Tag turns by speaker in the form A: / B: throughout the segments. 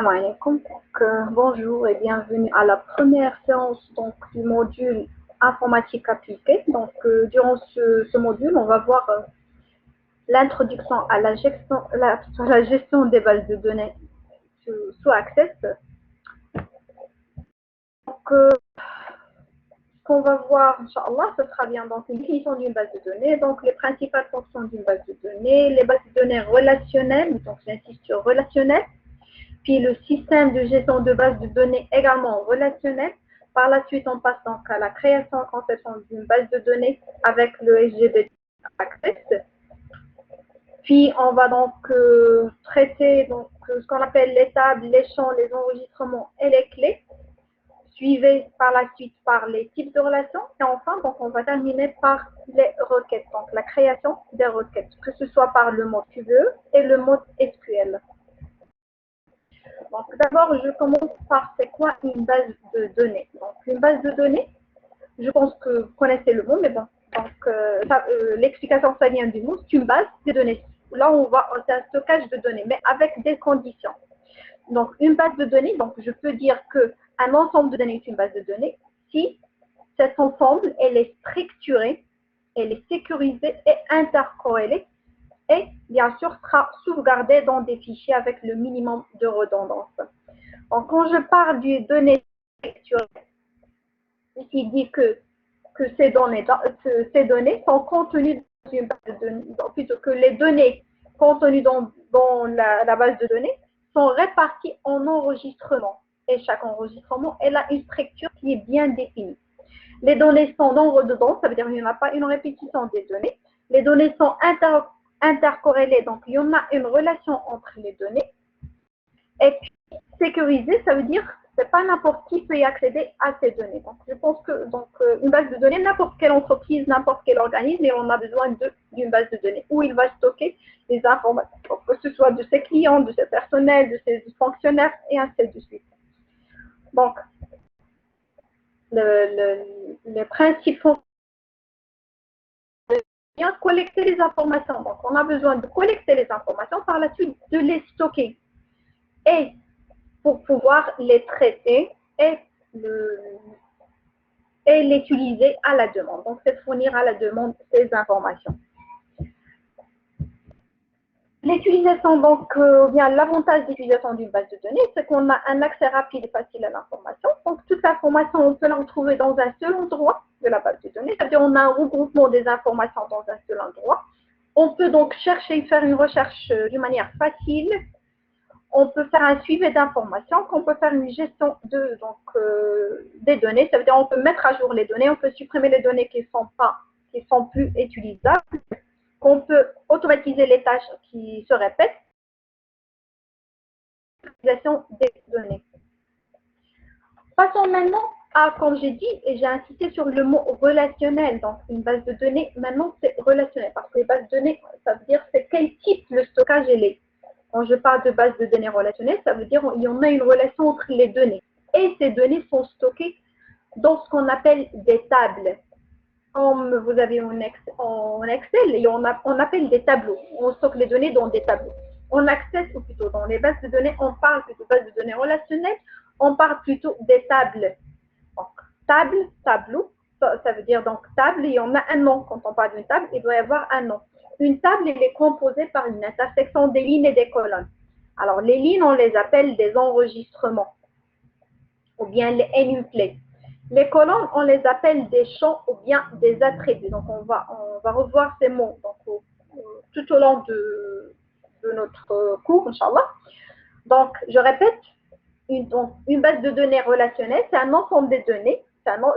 A: Salam alaikum. Bonjour et bienvenue à la première séance du module informatique appliquée. Durant ce module, on va voir l'introduction à la gestion des bases de données sous Access. Ce qu'on va voir, Inch'Allah, ce sera bien une définition d'une base de données, donc les principales fonctions d'une base de données, les bases de données relationnelles, donc j'insiste sur relationnelles, puis le système de gestion de base de données également relationnel. Par la suite, on passe donc à la création et conception d'une base de données avec le SGBD Access. Puis, on va traiter ce qu'on appelle les tables, les champs, les enregistrements et les clés, suivis par la suite par les types de relations. Et enfin, on va terminer par les requêtes, donc la création des requêtes, que ce soit par le mode QVE et le mode SQL. Donc, d'abord, je commence par c'est quoi une base de données. Donc, une base de données, je pense que vous connaissez le mot, mais bon, l'explication, ça vient du mot, c'est une base de données. Là, c'est un stockage de données, mais avec des conditions. Donc, une base de données, donc je peux dire qu'un ensemble de données est une base de données si cet ensemble, elle est structurée, elle est sécurisée et intercorrélée et bien sûr sera sauvegardée dans des fichiers avec le minimum de redondance. Donc, quand je parle des données structurées, ici dit que ces données sont contenues dans une base de données, plutôt que les données contenues dans la base de données sont réparties en enregistrements. Et chaque enregistrement, elle a une structure qui est bien définie. Les données sont non redondantes, ça veut dire qu'il n'y en a pas une répétition des données. Les données sont intercorrélées, donc il y en a une relation entre les données. Et puis, sécurisé, ça veut dire que ce n'est pas n'importe qui peut y accéder à ces données. Donc, je pense que une base de données, n'importe quelle entreprise, n'importe quel organisme, on a besoin d'une base de données où il va stocker les informations, que ce soit de ses clients, de ses personnels, de ses fonctionnaires, et ainsi de suite. Donc, le principe de bien collecter les informations. Donc, on a besoin de collecter les informations, par la suite de les stocker. Et pour pouvoir les traiter et l'utiliser à la demande. Donc, c'est fournir à la demande ces informations. L'utilisation, bien l'avantage d'utilisation d'une base de données, c'est qu'on a un accès rapide et facile à l'information. Donc, toute l'information, on peut la retrouver dans un seul endroit de la base de données. C'est-à-dire qu'on a un regroupement des informations dans un seul endroit. On peut donc chercher, faire une recherche d'une manière facile. On peut faire un suivi d'informations, qu'on peut faire une gestion des données. Ça veut dire qu'on peut mettre à jour les données, on peut supprimer les données qui sont plus utilisables, qu'on peut automatiser les tâches qui se répètent, l'utilisation des données. Passons maintenant à, comme j'ai dit, et j'ai insisté sur le mot relationnel. Donc, une base de données, maintenant, c'est relationnel. Parce que les bases de données, ça veut dire c'est quel type de stockage elle est. Quand je parle de base de données relationnelle, ça veut dire qu'il y en a une relation entre les données. Et ces données sont stockées dans ce qu'on appelle des tables. Comme vous avez en Excel, et on appelle des tableaux. On stocke les données dans des tableaux. En Access, ou plutôt dans les bases de données, on parle plutôt de bases de données relationnelles, on parle plutôt des tables. Donc, table, tableau, ça veut dire donc table, il y en a un nom. Quand on parle d'une table, il doit y avoir un nom. Une table, elle est composée par une intersection des lignes et des colonnes. Alors, les lignes, on les appelle des enregistrements, ou bien les enuclés. Les colonnes, on les appelle des champs ou bien des attributs. Donc, on va revoir ces mots tout au long de notre cours, Inch'Allah. Donc, je répète, une base de données relationnelle, c'est un ensemble des données,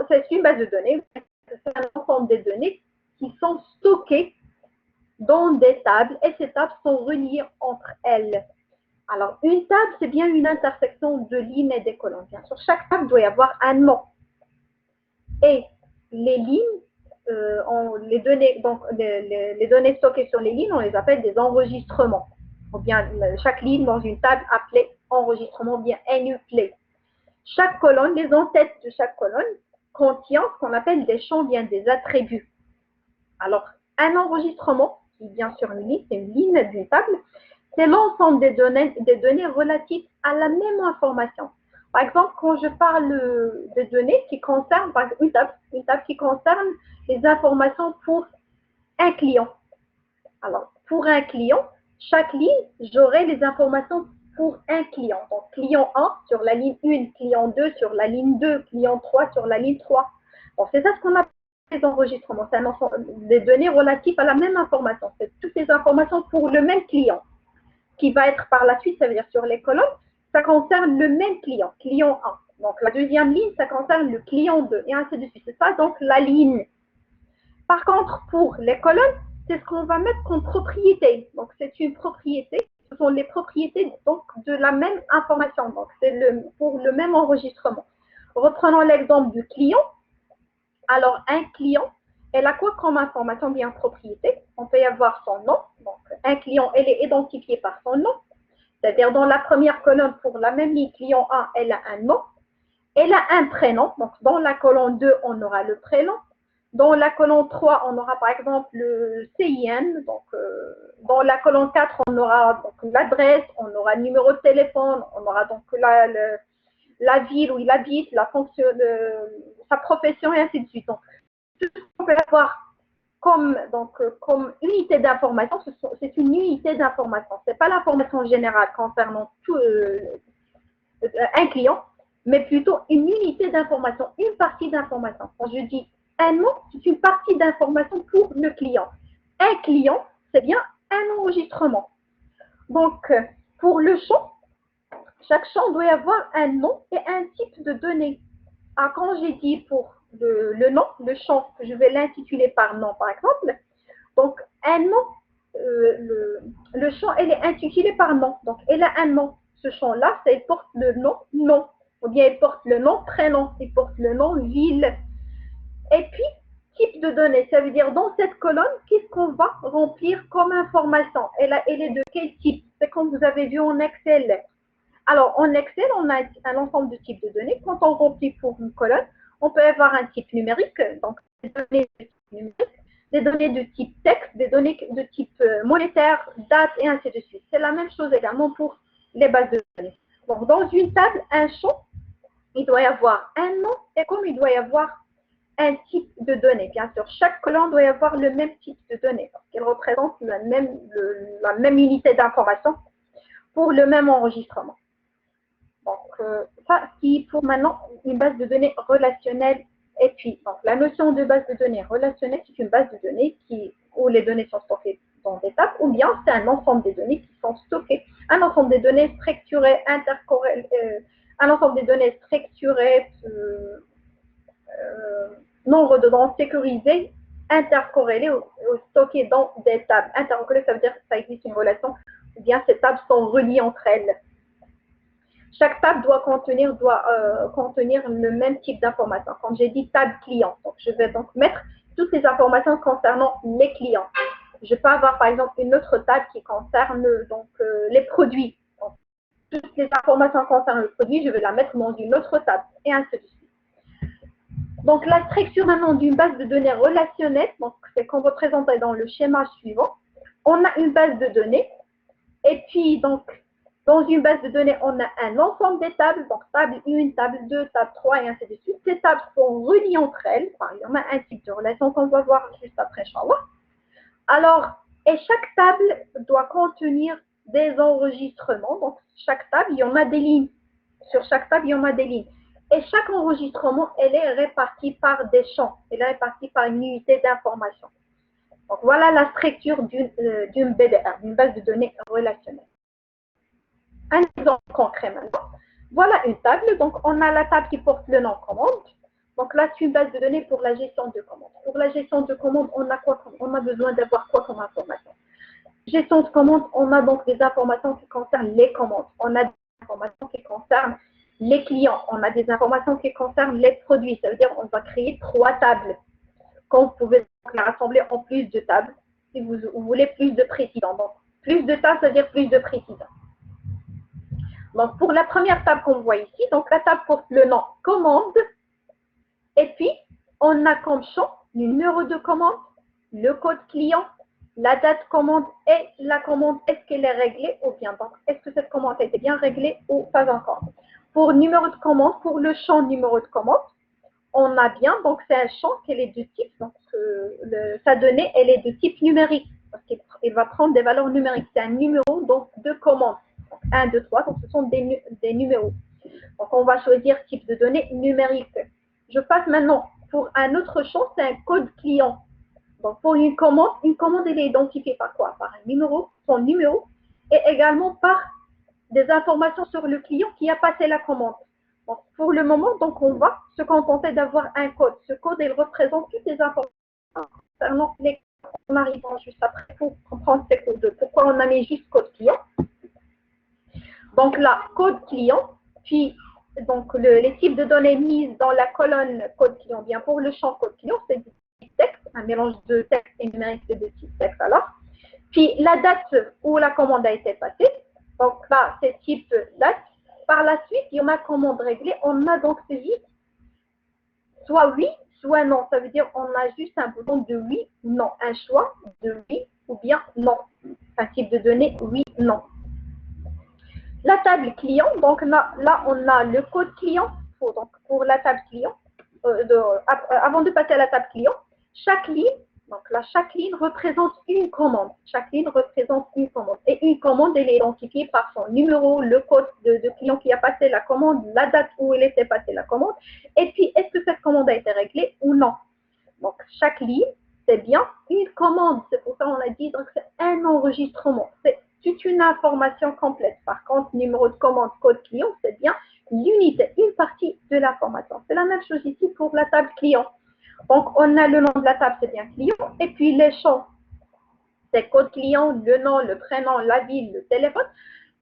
A: c'est une base de données, c'est un ensemble des données qui sont stockées dans des tables et ces tables sont reliées entre elles. Alors, une table, c'est bien une intersection de lignes et des colonnes. Bien sûr, chaque table doit y avoir un nom. Et les lignes, les données stockées sur les lignes, on les appelle des enregistrements. Ou bien chaque ligne dans une table appelée enregistrement, bien enuclé. Chaque colonne, les en-têtes de chaque colonne contient ce qu'on appelle des champs, bien des attributs. Alors, un enregistrement, qui est bien sûr une ligne, c'est une ligne d'une table, C'est l'ensemble des données relatives à la même information. Par exemple, quand je parle de données qui concernent, par exemple, une table qui concerne les informations pour un client. Alors, pour un client, chaque ligne, j'aurai les informations pour un client. Donc, client 1 sur la ligne 1, client 2 sur la ligne 2, client 3 sur la ligne 3. Donc, c'est ça ce qu'on appelle les enregistrements. C'est des données relatives à la même information. C'est toutes les informations pour le même client. Qui va être par la suite, ça veut dire sur les colonnes, ça concerne le même client, client 1. Donc, la deuxième ligne, ça concerne le client 2, et ainsi de suite. C'est ça, donc, la ligne. Par contre, pour les colonnes, c'est ce qu'on va mettre comme propriété. Donc, c'est une propriété. Ce sont les propriétés donc, de la même information. Donc, c'est pour le même enregistrement. Reprenons l'exemple du client. Alors, un client, elle a quoi comme information bien propriété? On peut y avoir son nom. Donc, un client, elle est identifiée par son nom. C'est-à-dire, dans la première colonne, pour la même ligne client 1, elle a un nom. Elle a un prénom. Donc, dans la colonne 2, on aura le prénom. Dans la colonne 3, on aura par exemple le CIN. Donc, dans la colonne 4, on aura l'adresse, on aura le numéro de téléphone, on aura donc la ville où il habite, la fonction, sa profession et ainsi de suite. Donc, tout ce qu'on peut avoir comme unité d'information, c'est une unité d'information. Ce n'est pas l'information générale concernant tout un client, mais plutôt une unité d'information, une partie d'information. Quand je dis un nom, c'est une partie d'information pour le client. Un client, c'est bien un enregistrement. Donc, pour le champ, chaque champ doit avoir un nom et un type de données. Alors, quand j'ai dit pour le nom, le champ, je vais l'intituler par nom, par exemple. Donc, un nom, le champ, elle est intitulée par nom. Donc, elle a un nom. Ce champ-là, ça porte le nom, nom. Ou bien, il porte le nom, prénom. Il porte le nom, ville. Et puis, type de données. Ça veut dire, dans cette colonne, qu'est-ce qu'on va remplir comme information? Elle est de quel type? C'est comme vous avez vu en Excel. Alors, en Excel, on a un ensemble de types de données. Quand on remplit pour une colonne, on peut avoir un type numérique, donc des données de type numérique, des données de type texte, des données de type monétaire, date, et ainsi de suite. C'est la même chose également pour les bases de données. Donc, dans une table, un champ, il doit y avoir un nom, et comme il doit y avoir un type de données. Bien sûr, chaque colonne doit y avoir le même type de données, parce qu'elle représente la même unité d'information pour le même enregistrement. Donc, ça, qui pour maintenant une base de données relationnelle. Et puis, donc, la notion de base de données relationnelle, c'est une base de données où les données sont stockées dans des tables, ou bien c'est un ensemble des données qui sont stockées, un ensemble des données structurées, un ensemble des données structurées, non redondantes, sécurisées, intercorrélées ou stockées dans des tables. Intercorrélées, ça veut dire que ça existe une relation, ou bien ces tables sont reliées entre elles. Chaque table doit contenir le même type d'informations. Comme j'ai dit, table client. Donc, je vais donc mettre toutes les informations concernant les clients. Je peux avoir, par exemple, une autre table qui concerne les produits. Donc, toutes les informations concernant le produit, je vais la mettre dans une autre table, et ainsi de suite. Donc, la structure maintenant d'une base de données relationnelle, donc c'est qu'on représente dans le schéma suivant. On a une base de données, et puis, donc, dans une base de données, on a un ensemble des tables, donc table 1, table 2, table 3, et ainsi de suite. Ces tables sont reliées entre elles. Enfin, il y en a un type de relation qu'on va voir juste après, Inch'Allah. Alors, et chaque table doit contenir des enregistrements. Donc, chaque table, il y en a des lignes. Sur chaque table, il y en a des lignes. Et chaque enregistrement, elle est répartie par des champs. Elle est répartie par une unité d'information. Donc, voilà la structure d'une BDR, d'une base de données relationnelle. Un exemple concret maintenant. Voilà une table. Donc, on a la table qui porte le nom commande. Donc là, c'est une base de données pour la gestion de commandes. Pour la gestion de commandes, on a besoin d'avoir quoi comme information? Gestion de commandes, on a donc des informations qui concernent les commandes. On a des informations qui concernent les clients. On a des informations qui concernent les produits. Ça veut dire qu'on va créer 3 tables. Quand vous pouvez la rassembler en plus de tables, si vous voulez plus de précision. Donc, plus de tables, ça veut dire plus de précision. Donc, pour la première table qu'on voit ici, donc la table porte le nom commande. Et puis, on a comme champ le numéro de commande, le code client, la date commande et la commande, est-ce qu'elle est réglée ou bien. Donc, est-ce que cette commande a été bien réglée ou pas encore. Pour numéro de commande, pour le champ numéro de commande, on a bien, donc c'est un champ qui est de type, donc sa donnée, elle est de type numérique, parce qu'il va prendre des valeurs numériques. C'est un numéro donc, de commande. Donc, 1, 2, 3, donc ce sont des numéros. Donc on va choisir type de données numérique. Je passe maintenant pour un autre champ, c'est un code client. Donc pour une commande, elle est identifiée par quoi? Par un numéro, son numéro, et également par des informations sur le client qui a passé la commande. Donc, pour le moment, donc, on va se contenter d'avoir un code. Ce code, il représente toutes les informations concernant les codes. On arrivera juste après pour comprendre ces codes. Pourquoi on a mis juste code client. Donc là, code client, puis donc les types de données mises dans la colonne code client. Bien pour le champ code client, c'est du type texte, un mélange de texte et numérique de type texte alors. Puis la date où la commande a été passée. Donc là, c'est type date. Par la suite, il y en a commande réglée. On a donc saisi soit oui, soit non. Ça veut dire qu'on a juste un bouton de oui, non. Un choix de oui ou bien non. Un type de données oui, non. La table client, donc là on a le code client pour la table client. Avant de passer à la table client, chaque ligne, donc là, chaque ligne représente une commande. Chaque ligne représente une commande. Et une commande, elle est identifiée par son numéro, le code de client qui a passé la commande, la date où elle était passée la commande. Et puis, est-ce que cette commande a été réglée ou non? Donc, chaque ligne, c'est bien une commande. C'est pour ça qu'on a dit, donc c'est un enregistrement. C'est une information complète. Par contre, numéro de commande, code client, c'est bien l'unité, une partie de l'information. C'est la même chose ici pour la table client. Donc, on a le nom de la table, c'est bien client. Et puis, les champs, c'est code client, le nom, le prénom, la ville, le téléphone.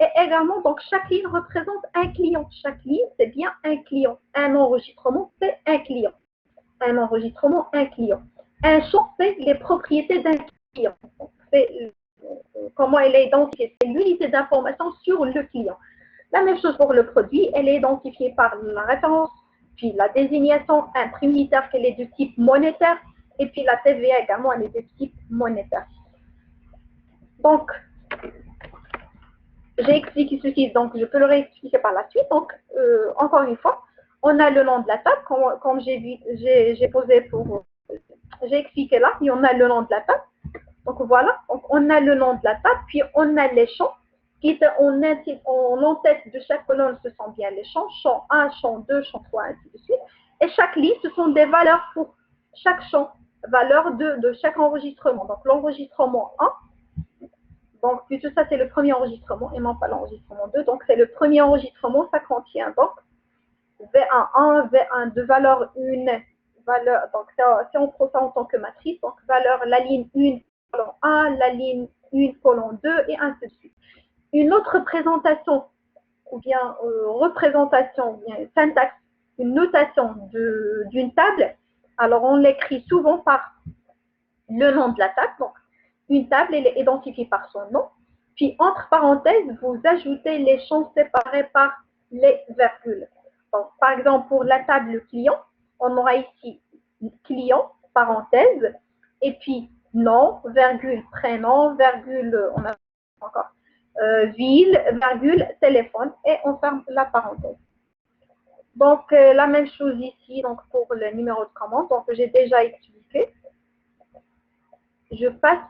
A: Et également, donc, chaque ligne représente un client. Chaque ligne, c'est bien un client. Un enregistrement, c'est un client. Un enregistrement, un client. Un champ, c'est les propriétés d'un client. C'est comment elle est identifiée. C'est l'unité d'information sur le client. La même chose pour le produit. Elle est identifiée par la référence, puis la désignation, un prix unitaire qu'elle est de type monétaire, et puis la TVA également, elle est de type monétaire. Donc, j'ai expliqué ceci, donc je peux le réexpliquer par la suite. Donc, encore une fois, on a le nom de la table, comme j'ai posé pour, j'ai expliqué là, et on a le nom de la table. Donc voilà, donc, on a le nom de la table, puis on a les champs qui étaient en tête de chaque colonne, ce sont bien les champs, champ 1, champ 2, champ 3, ainsi de suite. Et chaque ligne, ce sont des valeurs pour chaque champ, valeurs de chaque enregistrement. Donc l'enregistrement 1, donc plutôt ça c'est le premier enregistrement et non pas l'enregistrement 2. Donc c'est le premier enregistrement, ça contient donc V1, V1 de valeur 1, valeur, donc si on prend ça en tant que matrice, donc valeur la ligne 1, colonne 1, la ligne 1, colonne 2 et ainsi de suite. Une autre présentation ou bien représentation, ou bien syntaxe, une notation d'une table, alors on l'écrit souvent par le nom de la table. Donc, une table, elle est identifiée par son nom. Puis, entre parenthèses, vous ajoutez les champs séparés par les virgules. Donc, par exemple, pour la table client, on aura ici client, parenthèse, et puis nom, virgule, prénom, virgule, on a encore ville, virgule, téléphone, et on ferme la parenthèse. Donc, la même chose ici, donc pour le numéro de commande, donc j'ai déjà expliqué. Je passe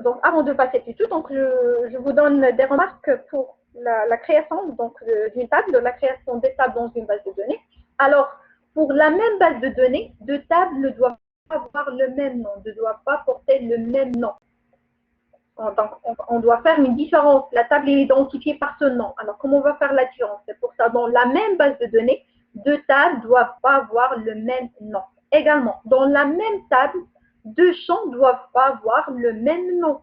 A: donc avant de passer tout, donc je vous donne des remarques pour la création d'une table, la création des tables dans une base de données. Alors, pour la même base de données, deux tables ne doivent pas avoir le même nom, ne doivent pas porter le même nom. Donc, on doit faire une différence. La table est identifiée par ce nom. Alors, comment on va faire la différence? C'est pour ça, dans la même base de données, deux tables ne doivent pas avoir le même nom. Également, dans la même table, deux champs ne doivent pas avoir le même nom.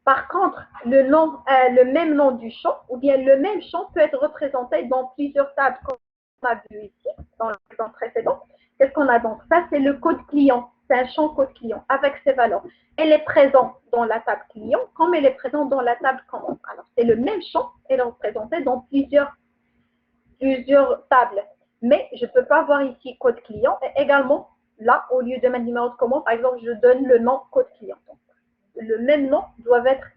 A: Par contre, le même nom du champ ou bien le même champ peut être représenté dans plusieurs tables, comme on a vu ici, dans l'exemple précédent. Qu'est-ce qu'on a donc? Ça, c'est le code client. C'est un champ code client avec ses valeurs. Elle est présente dans la table client comme elle est présente dans la table commande. Alors, c'est le même champ, elle est représentée dans plusieurs tables. Mais je ne peux pas voir ici code client et également là, au lieu de mettre numéro de commande, par exemple, je donne le nom code client. Donc, le même nom doit être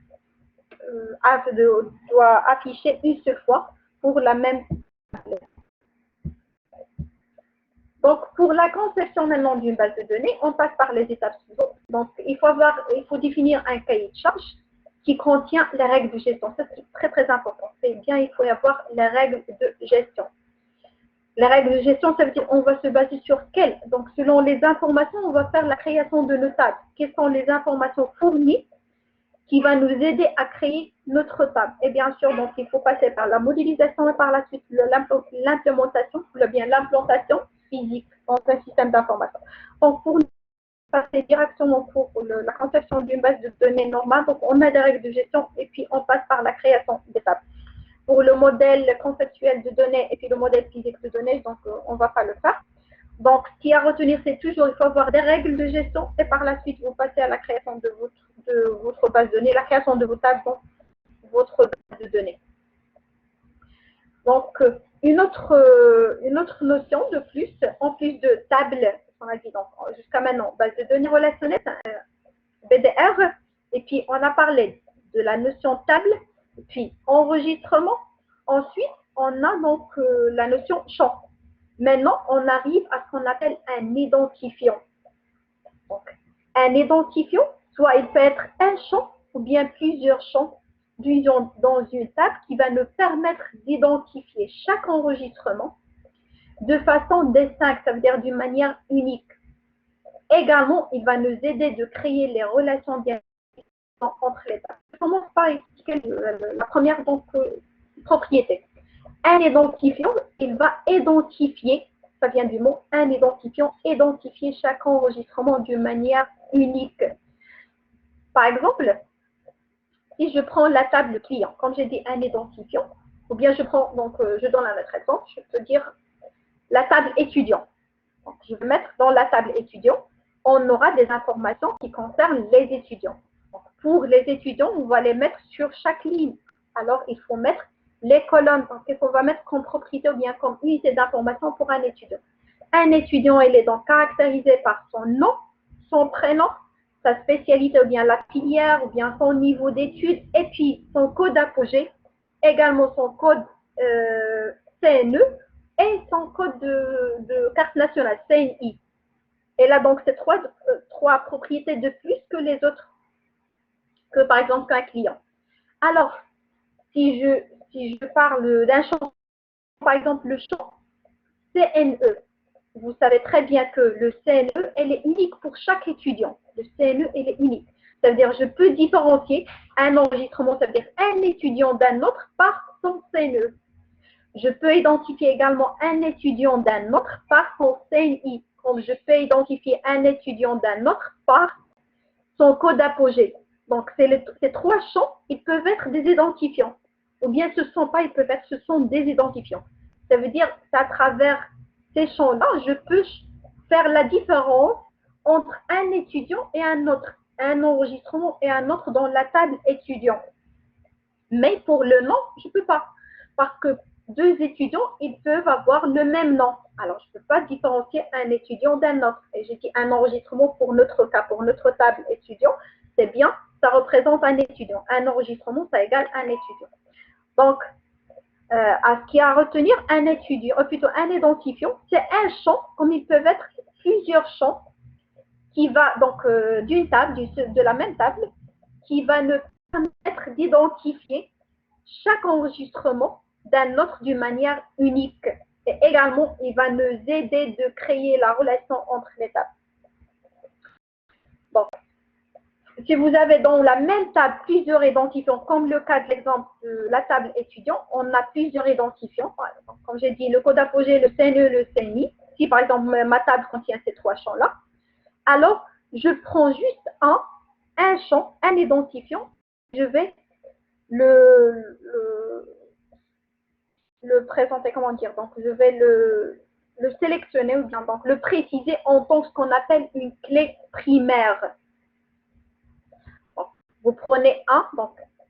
A: doit afficher une seule fois pour la même. Donc, pour la conception maintenant d'une base de données, on passe par les étapes suivantes. Donc, il faut définir un cahier de charge qui contient les règles de gestion. Ça, c'est très, très important. C'est bien, il faut y avoir les règles de gestion. Les règles de gestion, ça veut dire on va se baser sur quelles. Donc, selon les informations, on va faire la création de nos tables. Quelles sont les informations fournies qui va nous aider à créer notre table. Et bien sûr, donc, il faut passer par la modélisation et par la suite l'implémentation, ou bien l'implantation physique dans un système d'information. Donc, pour passer directement pour la conception d'une base de données normale, donc on a des règles de gestion et puis on passe par la création des tables. Pour le modèle conceptuel de données et puis le modèle physique de données, donc on ne va pas le faire. Donc, ce qui est à retenir, c'est toujours, il faut avoir des règles de gestion et par la suite, vous passez à la création de votre base de données, la création de vos tables dans votre base de données. Donc, une autre notion de plus, en plus de table, on a dit donc jusqu'à maintenant, base de données relationnelle, BDR, et puis on a parlé de la notion table, puis enregistrement. Ensuite, on a donc la notion champ. Maintenant, on arrive à ce qu'on appelle un identifiant. Donc, un identifiant, soit il peut être un champ ou bien plusieurs champs dans une table qui va nous permettre d'identifier chaque enregistrement de façon distincte, ça veut dire d'une manière unique. Également, il va nous aider de créer les relations entre les tables. Je commence par expliquer la première donc, propriété. Un identifiant, il va identifier, ça vient du mot, un identifiant, identifier chaque enregistrement d'une manière unique. Par exemple, si je prends la table client, comme j'ai dit un identifiant, ou bien je prends, donc je donne un autre exemple, je peux dire la table étudiant. Donc, je vais mettre dans la table étudiant, on aura des informations qui concernent les étudiants. Donc, pour les étudiants, on va les mettre sur chaque ligne. Alors, il faut mettre les colonnes, donc qu'est-ce qu'on va mettre comme propriété ou bien comme unité d'information pour un étudiant. Un étudiant, il est donc caractérisé par son nom, son prénom, sa spécialité ou bien la filière ou bien son niveau d'études et puis son code apogée, également son code CNE et son code de carte nationale, CNI. Et là, donc, c'est trois propriétés de plus que les autres, que par exemple qu'un client. Alors, si je parle d'un champ, par exemple le champ CNE, vous savez très bien que le CNE, elle est unique pour chaque étudiant. Le CNE, elle est unique. Ça veut dire je peux différencier un enregistrement, ça veut dire un étudiant d'un autre par son CNE. Je peux identifier également un étudiant d'un autre par son CNI. Comme je peux identifier un étudiant d'un autre par son code apogée. Donc, ces trois champs, ils peuvent être des identifiants. Ou bien ce ne sont pas, ce sont des identifiants. Ça veut dire qu'à travers ces champs-là, je peux faire la différence entre un étudiant et un autre, un enregistrement et un autre dans la table étudiant. Mais pour le nom, je ne peux pas. Parce que deux étudiants, ils peuvent avoir le même nom. Alors, je ne peux pas différencier un étudiant d'un autre. Et j'ai dit un enregistrement pour notre cas, pour notre table étudiant, c'est bien, ça représente un étudiant. Un enregistrement, ça égale un étudiant. Donc, à ce qui a à retenir, un étudiant, plutôt un identifiant, c'est un champ, comme ils peuvent être plusieurs champs, qui va donc d'une table, de la même table, qui va nous permettre d'identifier chaque enregistrement d'un autre d'une manière unique. Et également, il va nous aider de créer la relation entre les tables. Bon. Si vous avez dans la même table plusieurs identifiants, comme le cas de l'exemple de la table étudiant, on a plusieurs identifiants. Comme j'ai dit, le code apogée, le CNE, le CNI. Si par exemple ma table contient ces trois champs-là, alors je prends juste un champ, un identifiant, je vais le présenter, comment dire, donc je vais le sélectionner ou bien donc le préciser en tant que ce qu'on appelle une clé primaire. Donc, vous prenez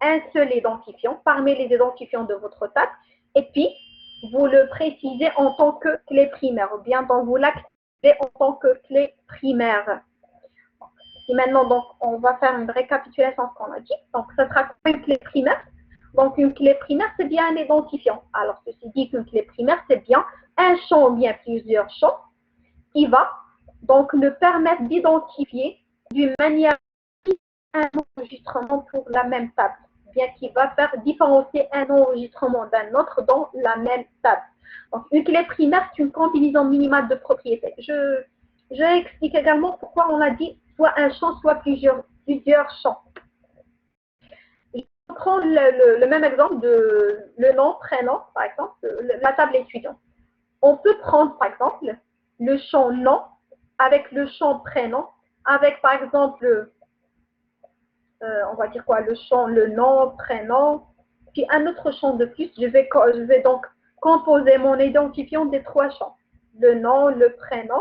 A: un seul identifiant parmi les identifiants de votre table et puis vous le précisez en tant que clé primaire ou bien donc vous l'activez en tant que clé primaire. Et maintenant, donc, on va faire une récapitulation de ce qu'on a dit. Donc, ça sera une clé primaire. Donc, une clé primaire, c'est bien un identifiant. Alors, ceci dit qu'une clé primaire, c'est bien un champ ou bien plusieurs champs qui va donc nous permettre d'identifier d'une manière un enregistrement pour la même table, bien qu'il va faire différencier un enregistrement d'un autre dans la même table. Donc, une clé primaire, c'est une combinaison minimale de propriétés. Je explique également pourquoi on a dit soit un champ, soit plusieurs champs. Je vais prendre le même exemple de le nom, prénom, par exemple, la table étudiant. On peut prendre, par exemple, le champ nom avec le champ prénom, avec, par exemple, on va dire quoi, le nom, prénom, puis un autre champ de plus. Je vais donc composer mon identifiant des trois champs. Le nom, le prénom,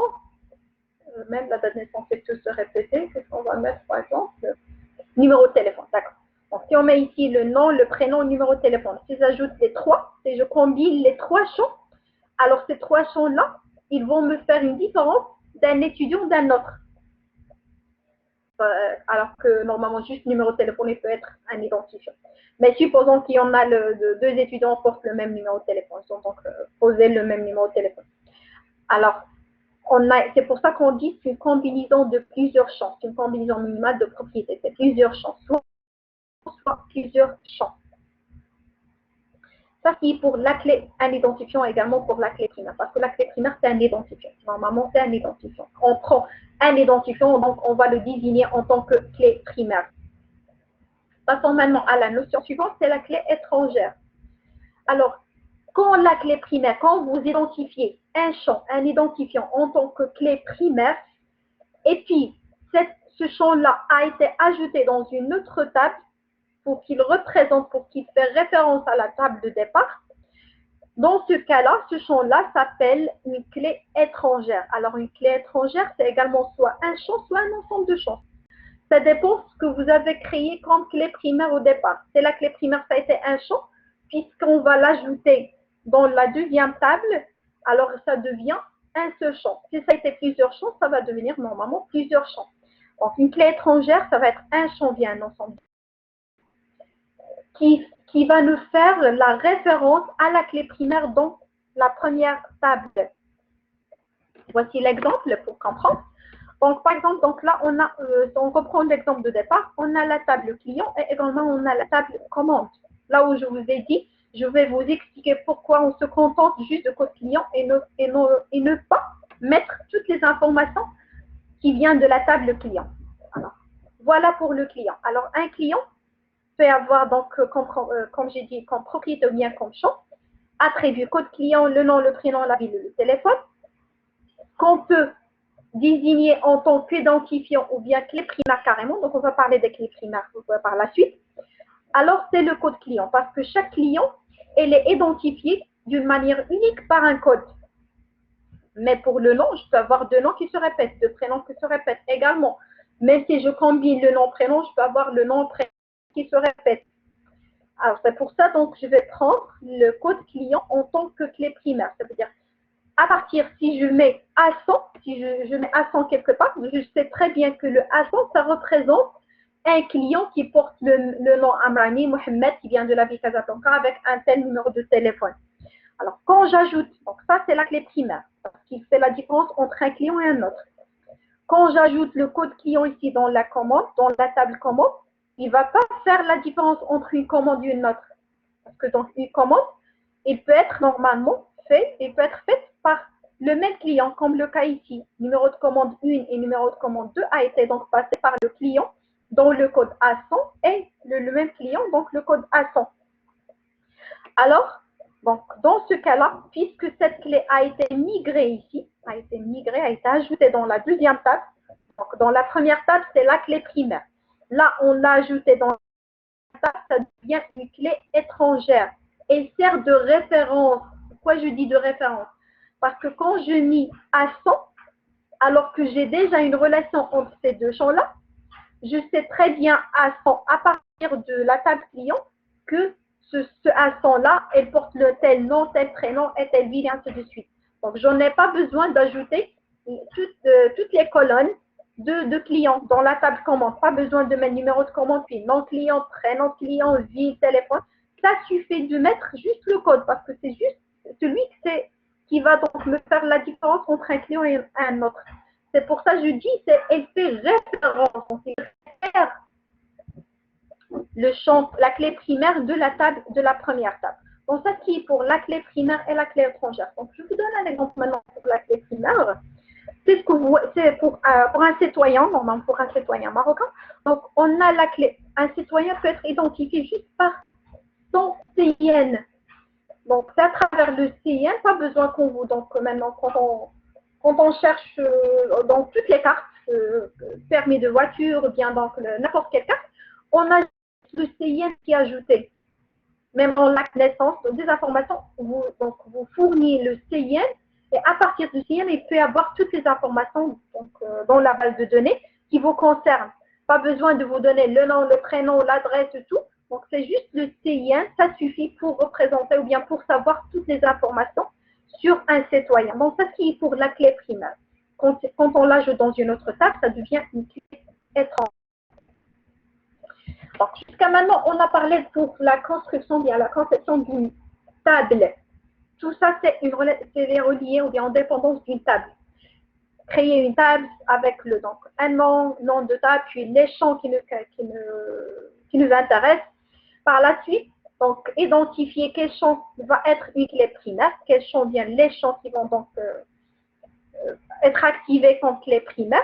A: même la date de naissance fait tout se répéter. Qu'est-ce qu'on va mettre, par exemple? Numéro de téléphone, d'accord. Donc, si on met ici le nom, le prénom, le numéro de téléphone, si j'ajoute les trois, si je combine les trois champs, alors ces trois champs-là, ils vont me faire une différence d'un étudiant d'un autre. Alors que normalement, juste le numéro de téléphone, il peut être un identifiant. Mais supposons qu'il y en a deux étudiants portent le même numéro de téléphone, ils ont donc posé le même numéro de téléphone. Alors, c'est pour ça qu'on dit c'est une combinaison de plusieurs champs, c'est une combinaison minimale de propriétés, c'est plusieurs champs, soit plusieurs champs. Ça, c'est pour la clé, un identifiant également pour la clé primaire, parce que la clé primaire, c'est un identifiant. Normalement, c'est un identifiant. On prend un identifiant, donc on va le désigner en tant que clé primaire. Passons maintenant à la notion suivante, c'est la clé étrangère. Alors, quand la clé primaire, quand vous identifiez un champ, un identifiant en tant que clé primaire, et puis ce champ-là a été ajouté dans une autre table pour qu'il représente, pour qu'il fait référence à la table de départ, dans ce cas-là, ce champ-là s'appelle une clé étrangère. Alors, une clé étrangère, c'est également soit un champ, soit un ensemble de champs. Ça dépend de ce que vous avez créé comme clé primaire au départ. C'est la clé primaire, ça a été un champ, puisqu'on va l'ajouter dans la deuxième table, alors ça devient un seul champ. Si ça a été plusieurs champs, ça va devenir normalement plusieurs champs. Donc, une clé étrangère, ça va être un champ via un ensemble qui va nous faire la référence à la clé primaire dans la première table. Voici l'exemple pour comprendre. Donc, par exemple, donc là, on reprend l'exemple de départ, on a la table client et également on a la table commande. Là où je vous ai dit, je vais vous expliquer pourquoi on se contente juste de code client et ne pas mettre toutes les informations qui viennent de la table client. Alors, voilà pour le client. Alors, un client peut avoir donc, comme j'ai dit, comme propriété ou bien comme champ, attribut code client, le nom, le prénom, la ville, le téléphone, qu'on peut désigner en tant qu'identifiant ou bien clé primaire carrément. Donc, on va parler des clés primaires par la suite. Alors, c'est le code client parce que chaque client, elle est identifiée d'une manière unique par un code. Mais pour le nom, je peux avoir deux noms qui se répètent, deux prénoms qui se répètent également. Même si je combine le nom-prénom, je peux avoir le nom-prénom qui se répète. Alors, c'est pour ça, donc, je vais prendre le code client en tant que clé primaire. Ça veut dire, à partir, si je mets A100, si je mets A100 quelque part, je sais très bien que le A100, ça représente un client qui porte le nom Amrani Mohamed, qui vient de la ville Casablanca, avec un tel numéro de téléphone. Alors, quand j'ajoute, donc ça, c'est la clé primaire, parce qu'il fait la différence entre un client et un autre. Quand j'ajoute le code client ici dans la commande, dans la table commande, il ne va pas faire la différence entre une commande et une autre. Parce que donc, une commande, il peut être normalement fait, il peut être fait par le même client, comme le cas ici. Numéro de commande 1 et numéro de commande 2 a été donc passé par le client dans le code A100 et le même client, donc le code A100. Alors, donc, dans ce cas-là, puisque cette clé a été migrée ici, a été ajoutée dans la deuxième table, donc dans la première table, c'est la clé primaire. Là, on l'a ajoutée dans la table, ça devient une clé étrangère. Elle sert de référence. Pourquoi je dis de référence? Parce que quand je mis A100, alors que j'ai déjà une relation entre ces deux champs-là, je sais très bien A100 à partir de la table client que ce A100-là, elle porte le tel nom, tel prénom et telle ville, et ainsi de suite. Donc, je n'en ai pas besoin d'ajouter toutes les colonnes de clients dans la table commande. Pas besoin de mettre numéro de commande, puis nom client, prénom client, ville, téléphone. Ça suffit de mettre juste le code parce que c'est juste celui qui va donc me faire la différence entre un client et un autre. C'est pour ça que je dis, elle fait référence. Donc, il réfère le champ, la clé primaire de la table, de la première table. Donc, ça qui est pour la clé primaire et la clé étrangère. Donc, je vous donne un exemple maintenant pour la clé primaire. C'est pour un citoyen, non, pour un citoyen marocain. Donc, on a la clé. Un citoyen peut être identifié juste par son CIN. Donc, c'est à travers le CIN, pas besoin qu'on vous. Donc, maintenant, quand on cherche dans toutes les cartes, permis de voiture, ou bien donc n'importe quelle carte, on a le CIN qui est ajouté. Même en l'acte de naissance, donc des informations, vous fournissez le CIN et à partir du CIN, il peut y avoir toutes les informations donc, dans la base de données qui vous concernent. Pas besoin de vous donner le nom, le prénom, l'adresse et tout. Donc, c'est juste le CIN, ça suffit pour représenter ou bien pour savoir toutes les informations sur un citoyen. Donc, ça, qui est pour la clé primaire. Quand on l'ajoute dans une autre table, ça devient une clé étrangère. Jusqu'à maintenant, on a parlé pour la construction, bien la conception d'une table. Tout ça, c'est relié ou bien en dépendance d'une table. Créer une table avec donc, un nom de table, puis les champs qui nous intéressent. Par la suite, donc, identifier quel champ va être une clé primaire, quels sont bien les champs qui vont donc être activés comme clé primaire.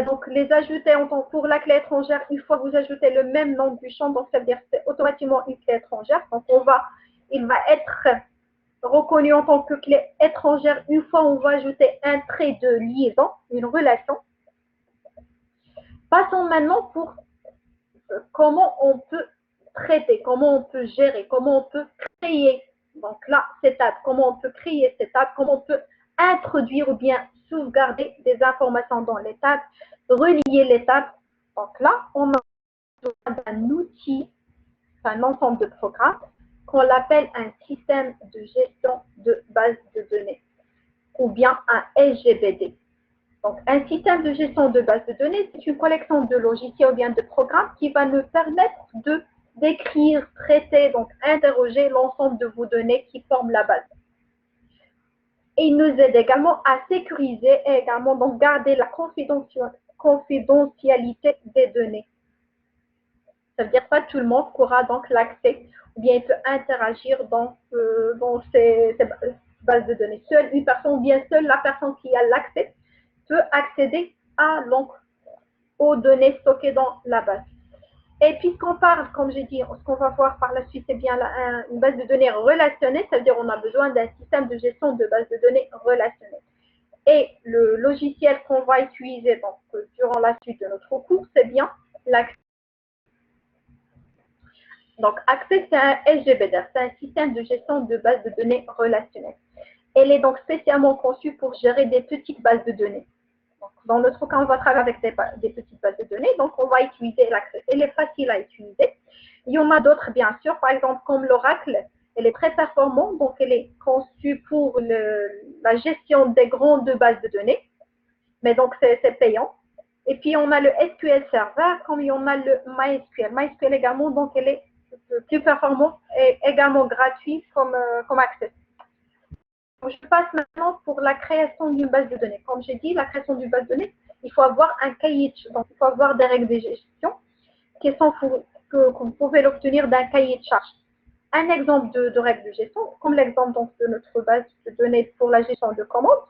A: Donc, les ajouter pour la clé étrangère, une fois que vous ajoutez le même nom du champ, donc ça veut dire que c'est automatiquement une clé étrangère. Donc, il va être reconnu en tant que clé étrangère une fois on va ajouter un trait de liaison, une relation. Passons maintenant pour comment on peut traiter, comment on peut gérer, comment on peut créer. Donc là, cette table, comment on peut créer cette table, comment on peut introduire ou bien sauvegarder des informations dans les tables, relier les tables. Donc là, on a besoin d'un outil, un ensemble de programmes qu'on appelle un système de gestion de base de données ou bien un SGBD. Donc, un système de gestion de base de données, c'est une collection de logiciels ou bien de programmes qui va nous permettre d'écrire, traiter, donc interroger l'ensemble de vos données qui forment la base. Et il nous aide également à sécuriser et également donc garder la confidentialité des données. Ça veut dire pas tout le monde aura donc l'accès ou bien il peut interagir dans ces bases de données. Seule une personne ou bien seule la personne qui a l'accès peut accéder aux données stockées dans la base. Et puisqu'on parle, comme j'ai dit, ce qu'on va voir par la suite, c'est bien une base de données relationnelle, ça veut dire qu'on a besoin d'un système de gestion de base de données relationnelle. Et le logiciel qu'on va utiliser donc, durant la suite de notre cours, c'est bien l'Access. Donc, Access, c'est un SGBD, c'est un système de gestion de base de données relationnelle. Elle est donc spécialement conçue pour gérer des petites bases de données. Donc, dans notre cas, on va travailler avec des petites bases de données, donc on va utiliser l'Access. Elle est facile à utiliser. Il y en a d'autres, bien sûr, par exemple, comme l'Oracle, elle est très performante, donc elle est conçue pour la gestion des grandes bases de données, mais donc c'est payant. Et puis, on a le SQL Server, comme il y en a le MySQL. MySQL également, donc elle est plus performante et également gratuite comme Access. Je passe maintenant pour la création d'une base de données. Comme j'ai dit, la création d'une base de données, il faut avoir un cahier, donc il faut avoir des règles de gestion que vous pouvez l'obtenir d'un cahier de charge. Un exemple de règles de gestion, comme l'exemple de notre base de données pour la gestion de commandes,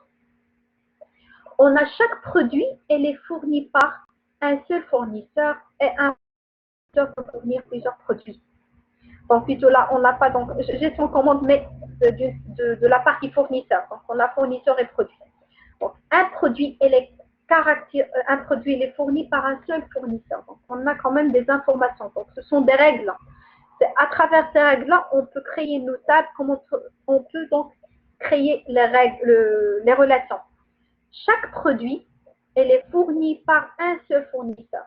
A: on a chaque produit, elle est fournie par un seul fournisseur et un fournisseur peut fournir plusieurs produits. Donc, plutôt là, on n'a pas donc gestion de commande, mais de la partie fournisseur. Donc, on a fournisseur et produit. Donc, un produit, il est fourni par un seul fournisseur. Donc, on a quand même des informations. Donc, ce sont des règles. À travers ces règles-là, on peut créer nos tables, on peut donc créer les règles, les relations. Chaque produit, il est fourni par un seul fournisseur.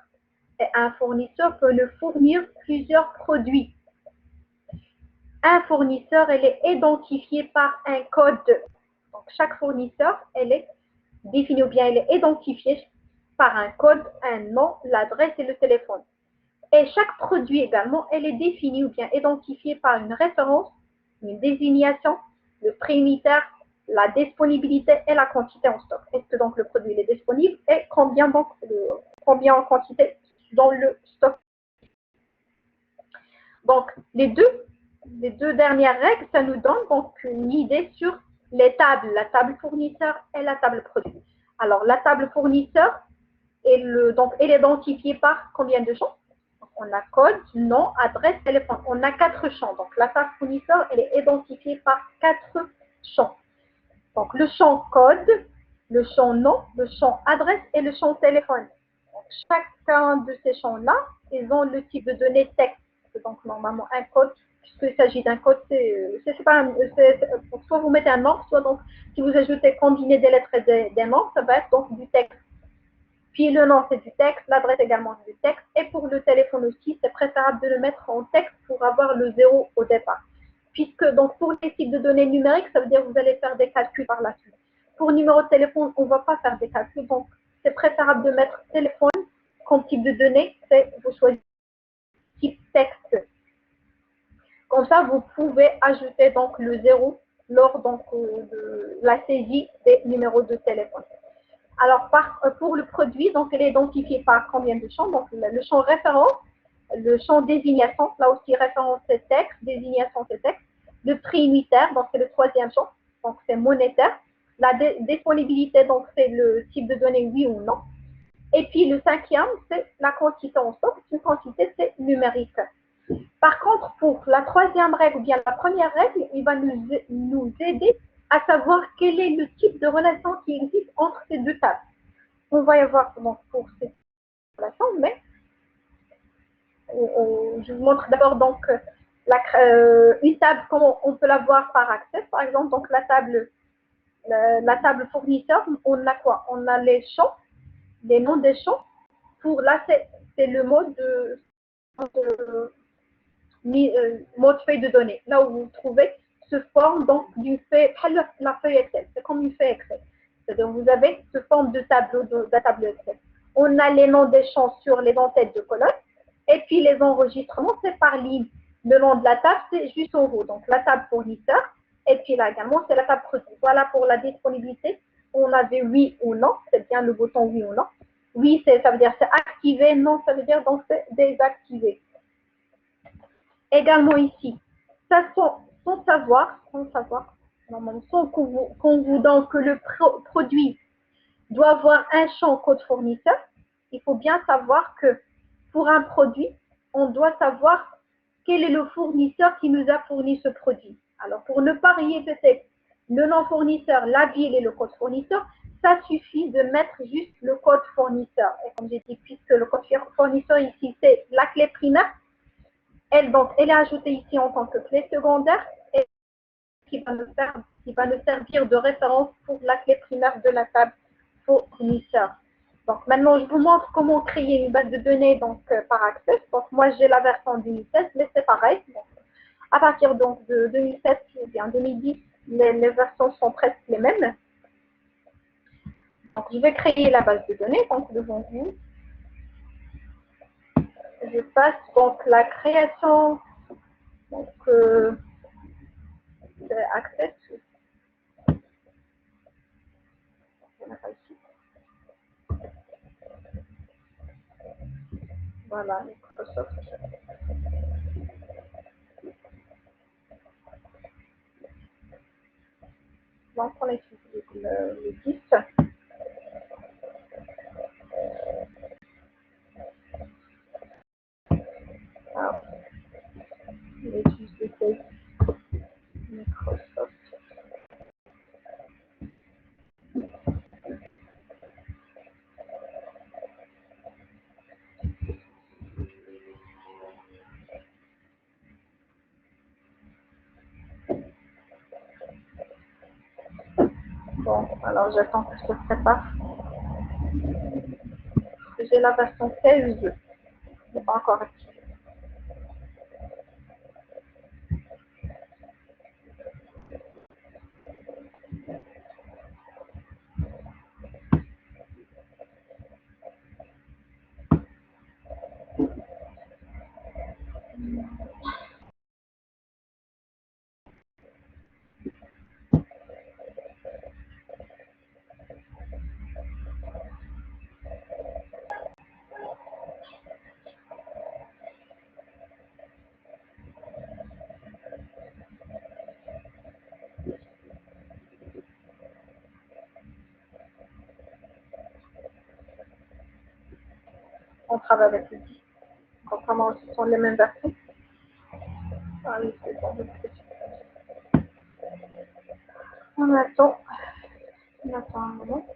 A: Et un fournisseur peut nous fournir plusieurs produits. Un fournisseur, il est identifié par un code. Donc, chaque fournisseur, elle est définie ou bien elle est identifiée par un code, un nom, l'adresse et le téléphone. Et chaque produit également, elle est définie ou bien identifiée par une référence, une désignation, le prix unitaire, la disponibilité et la quantité en stock. Est-ce que donc le produit est disponible et combien en quantité dans le stock. Donc les deux dernières règles, ça nous donne donc une idée sur les tables, la table fournisseur et la table produit. Alors la table fournisseur, elle est identifiée par combien de champs? On a code, nom, adresse, téléphone. On a 4 champs. Donc, la table fournisseur, elle est identifiée par 4 champs. Donc, le champ code, le champ nom, le champ adresse et le champ téléphone. Donc, chacun de ces champs-là, ils ont le type de données texte. Donc, normalement, un code, puisqu'il s'agit d'un code, soit vous mettez un nombre, soit donc, si vous ajoutez combiner des lettres et des nombres, ça va être donc du texte. Puis le nom, c'est du texte, l'adresse également, c'est du texte. Et pour le téléphone aussi, c'est préférable de le mettre en texte pour avoir le 0 au départ. Puisque, donc, pour les types de données numériques, ça veut dire que vous allez faire des calculs par la suite. Pour numéro de téléphone, on ne va pas faire des calculs. Donc, c'est préférable de mettre téléphone comme type de données. Vous choisissez type texte. Comme ça, vous pouvez ajouter donc le 0 lors donc, de la saisie des numéros de téléphone. Alors, pour le produit, donc, elle est identifiée par combien de champs? Donc, le champ référence, le champ désignation, là aussi référence c'est texte, désignation c'est texte, le prix unitaire, donc c'est le troisième champ, donc c'est monétaire, la disponibilité, donc c'est le type de données oui ou non, et puis le cinquième, c'est la quantité en stock, une quantité c'est numérique. Par contre, pour la troisième règle, ou bien la première règle, il va nous aider à savoir quel est le type de relation qui existe entre ces deux tables. On va y avoir donc, pour ces relations, mais je vous montre d'abord donc une table, comment on peut la voir par accès. Par exemple, donc la table fournisseur, on a quoi? On a les champs, les noms des champs. Pour là, c'est le mode mode feuille de données. Là où vous trouvez se forme donc d'une feuille, la feuille Excel. C'est comme une feuille Excel. C'est-à-dire vous avez ce forme de tableau Excel. On a les noms des champs sur les en-têtes de colonne. Et puis les enregistrements, c'est par ligne. Le nom de la table, c'est juste en haut. Donc la table fournisseur. Et puis là également, c'est la table produit. Voilà pour la disponibilité. On avait oui ou non. C'est bien le bouton oui ou non. Oui, ça veut dire c'est activé. Non, ça veut dire donc c'est désactivé. Également ici, ça sans savoir, normalement, sans qu'on vous donne que le produit doit avoir un champ code fournisseur, il faut bien savoir que pour un produit, on doit savoir quel est le fournisseur qui nous a fourni ce produit. Alors, pour ne pas répéter le nom fournisseur, la ville et le code fournisseur, ça suffit de mettre juste le code fournisseur. Et comme j'ai dit, puisque le code fournisseur ici, c'est la clé primaire, elle est ajoutée ici en tant que clé secondaire et qui va nous servir de référence pour la clé primaire de la table fournisseur. Donc maintenant, je vous montre comment créer une base de données donc, par Access. Donc moi, j'ai la version 2016, mais c'est pareil. Donc, à partir donc, de 2007 ou bien 2010, les versions sont presque les mêmes. Donc je vais créer la base de données donc, devant vous. Je passe donc la création donc, Access. Voilà, Microsoft. Donc, on utilise le 10. Alors, on utilise le 16. Microsoft. Bon, alors j'attends que ça se prépare. J'ai la version 16. Je n'ai pas encore activé. on travaille avec le 10. Contrairement, ce sont les mêmes versions. Ah oui, c'est bon. On attend. On attend un moment.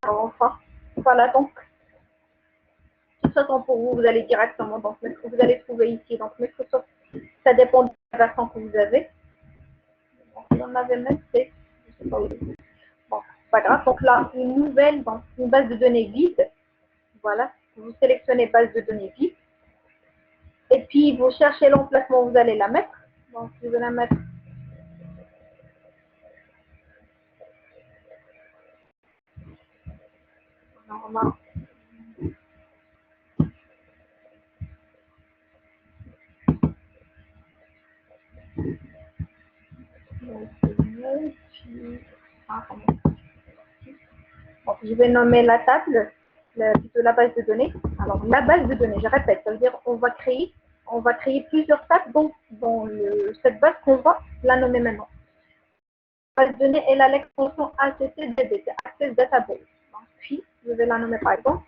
A: Alors, enfin, voilà donc. De toute façon, pour vous, vous allez directement dans vous allez trouver ici. Donc, Microsoft, ça dépend de la version que vous avez. Donc, vous en avez même fait. Je sais pas où il est. Bon, c'est pas grave. Donc là, une nouvelle, donc une base de données vide. Voilà. Vous sélectionnez base de données vide. Et puis, vous cherchez l'emplacement où vous allez la mettre. Donc, je vais la mettre. Normalement. Bon, je vais nommer la table, plutôt la base de données. Alors, la base de données, je répète, ça veut dire on va créer plusieurs tables dans cette base qu'on va la nommer maintenant. La base de données, elle a l'extension ACCDB, c'est Access Database. Donc, puis, je vais la nommer par exemple.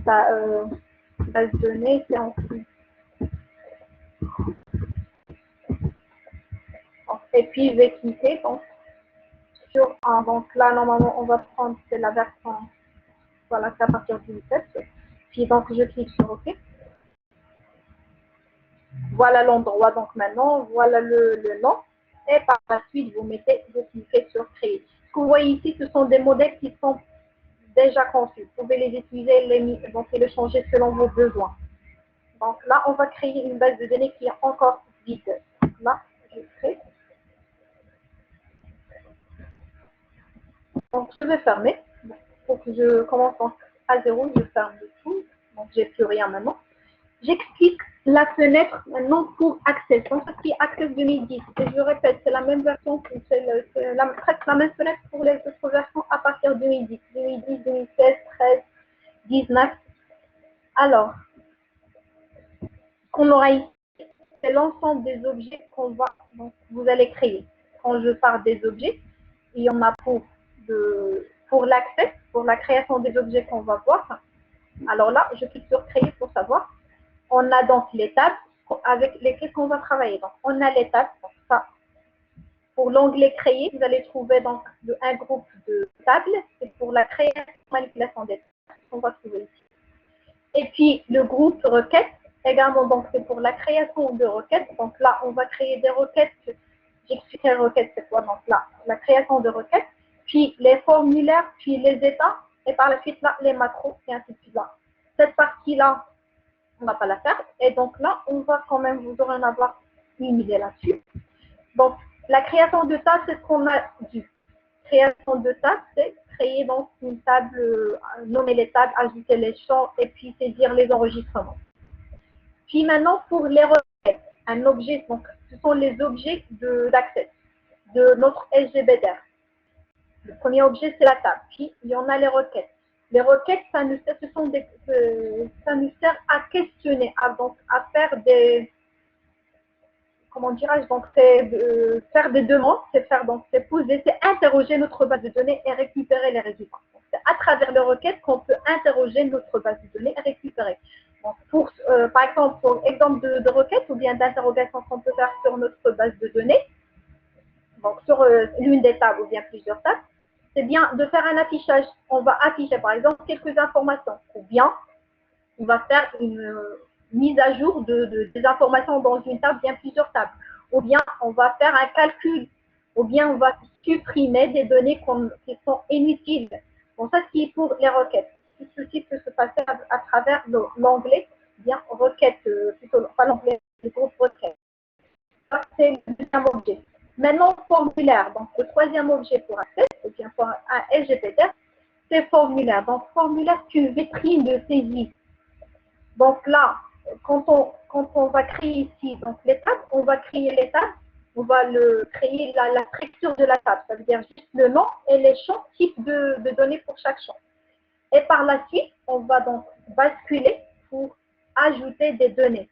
A: Ça, base de données, c'est en plus. Et puis, je vais cliquer donc, sur un. Donc là, normalement, on va prendre, c'est la version. Voilà, c'est à partir du 7. Puis donc, je clique sur OK. Voilà l'endroit, donc maintenant, voilà le nom. Et par la suite, vous cliquez sur Créer. Ce que vous voyez ici, ce sont des modèles qui sont déjà conçus. Vous pouvez les utiliser, donc les changer selon vos besoins. Donc là, on va créer une base de données qui est encore vide. Donc là, je crée. Donc, je vais fermer. Pour que je commence à zéro, je ferme le tout. Donc, j'ai plus rien maintenant. J'explique la fenêtre maintenant pour Access. Donc, ce qui est Access 2010. Et je répète, c'est la même version, c'est presque la même fenêtre pour les autres versions à partir de 2010. 2010, 2016, 13, 19. Alors, ce qu'on aura ici, c'est l'ensemble des objets donc, vous allez créer. Quand je parle des objets, il y en a pour l'accès, pour la création des objets qu'on va voir. Alors là, je clique sur Créer pour savoir. On a donc les tables avec lesquelles on va travailler. Donc, on a les tables. Donc ça, pour l'onglet Créer, vous allez trouver donc un groupe de tables. C'est pour la création et manipulation des tables qu'on va trouver ici. Et puis, le groupe Requêtes, également, donc c'est pour la création de requêtes. Donc là, on va créer des requêtes. J'expliquerai requêtes, c'est quoi. Donc là, la création de requêtes, puis les formulaires, puis les états, et par la suite, là, les macros, et ainsi de suite. Là. Cette partie-là, on ne va pas la faire. Et donc là, on va quand même vous en avoir une idée là-dessus. Donc, la création de table, c'est ce qu'on a vu. Création de table, c'est créer donc une table, nommer les tables, ajouter les champs et puis saisir les enregistrements. Puis maintenant, pour les requêtes, un objet, donc ce sont les objets d'accès de notre SGBDR. Le premier objet, c'est la table. Puis, il y en a les requêtes. Les requêtes, ça nous sert à questionner, donc à faire comment dirais-je, donc c'est faire des demandes, c'est poser, c'est interroger notre base de données et récupérer les résultats. C'est à travers les requêtes qu'on peut interroger notre base de données et récupérer. Donc par exemple, pour exemple de requête ou bien d'interrogation qu'on peut faire sur notre base de données, donc sur l'une des tables ou bien plusieurs tables, c'est bien de faire un affichage. On va afficher par exemple quelques informations ou bien on va faire une mise à jour des informations dans une table, bien plusieurs tables. Ou bien on va faire un calcul, ou bien on va supprimer des données qui sont inutiles. Bon, ça c'est pour les requêtes. Tout ceci peut se passer à travers l'onglet, bien requête, plutôt pas l'onglet, le groupe requête. Ça c'est le deuxième objet. Maintenant, formulaire. Donc le troisième objet pour Access, ou bien pour un SGPT, c'est formulaire. Donc formulaire, c'est une vitrine de saisie. Donc là, quand on va créer ici donc l'étape, on va créer l'étape, on va créer la structure de la table, ça veut dire juste le nom et les champs, type de données pour chaque champ. Et par la suite, on va donc basculer pour ajouter des données.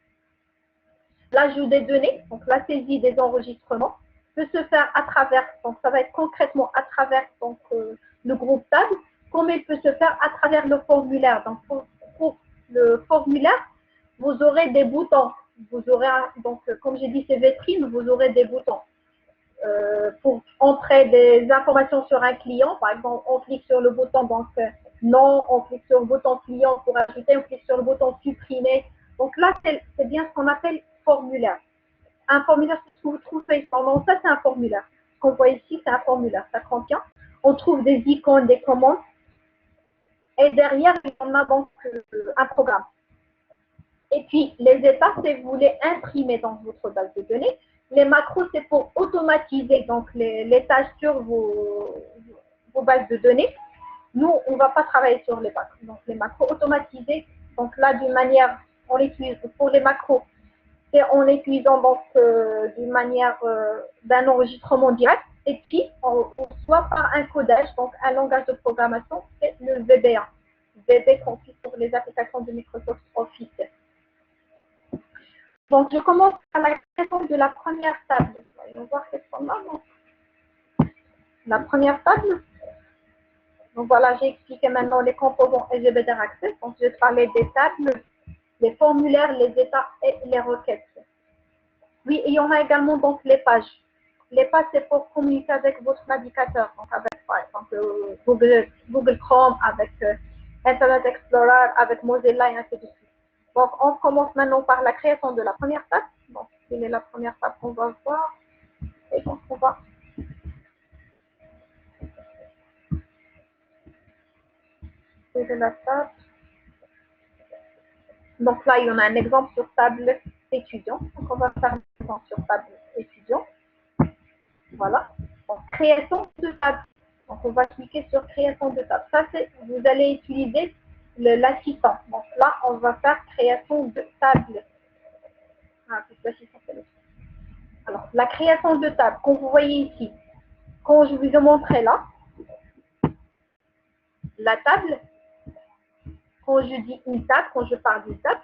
A: L'ajout des données, donc la saisie des enregistrements, peut se faire à travers, donc ça va être concrètement à travers donc, le groupe table, comme il peut se faire à travers le formulaire. Donc pour le formulaire, vous aurez des boutons. Vous aurez, donc comme j'ai dit, ces vitrines, vous aurez des boutons. Pour entrer des informations sur un client, par exemple, on clique sur le bouton donc non, on clique sur le bouton client pour ajouter, on clique sur le bouton supprimer. Donc là, c'est bien ce qu'on appelle formulaire. Un formulaire, si vous trouvez, donc ça c'est un formulaire. Ce qu'on voit ici, c'est un formulaire. Ça contient, on trouve des icônes, des commandes, et derrière, on a donc un programme. Et puis, les étapes, c'est vous les imprimer dans votre base de données. Les macros, c'est pour automatiser donc, les tâches sur vos bases de données. Nous, on ne va pas travailler sur les macros. Donc, les macros automatisés, donc là, d'une manière, on les utilise pour les macros, c'est en utilisant donc d'une manière d'un enregistrement direct. Et puis, soit par un codage, donc un langage de programmation, c'est le VBA. VB compris sur les applications de Microsoft Office. Donc, je commence par la création de la première table. Voyons voir qu'est-ce qu'on a. La première table. Donc, voilà, j'ai expliqué maintenant les composants SGBD Access. Donc, je vais parler des tables, les formulaires, les états et les requêtes. Oui, et on a également donc les pages. Les pages, c'est pour communiquer avec votre navigateur. Donc, avec, par exemple, Google Chrome, avec Internet Explorer, avec Mozilla et ainsi de suite. Donc, on commence maintenant par la création de la première table. Donc, quelle est la première table qu'on va voir? Et donc, on va créer la table. Donc, là, il y en a un exemple sur table étudiant. Donc, on va faire un exemple sur table étudiant. Voilà. Donc, création de table. Donc, on va cliquer sur création de table. Ça, c'est, vous allez utiliser l'assistant. Donc, là, on va faire création de table. Ah, c'est l'assistant, c'est le Alors, la création de table, comme vous voyez ici, quand je vous ai montré là, la table, quand je dis une table, quand je parle d'une table,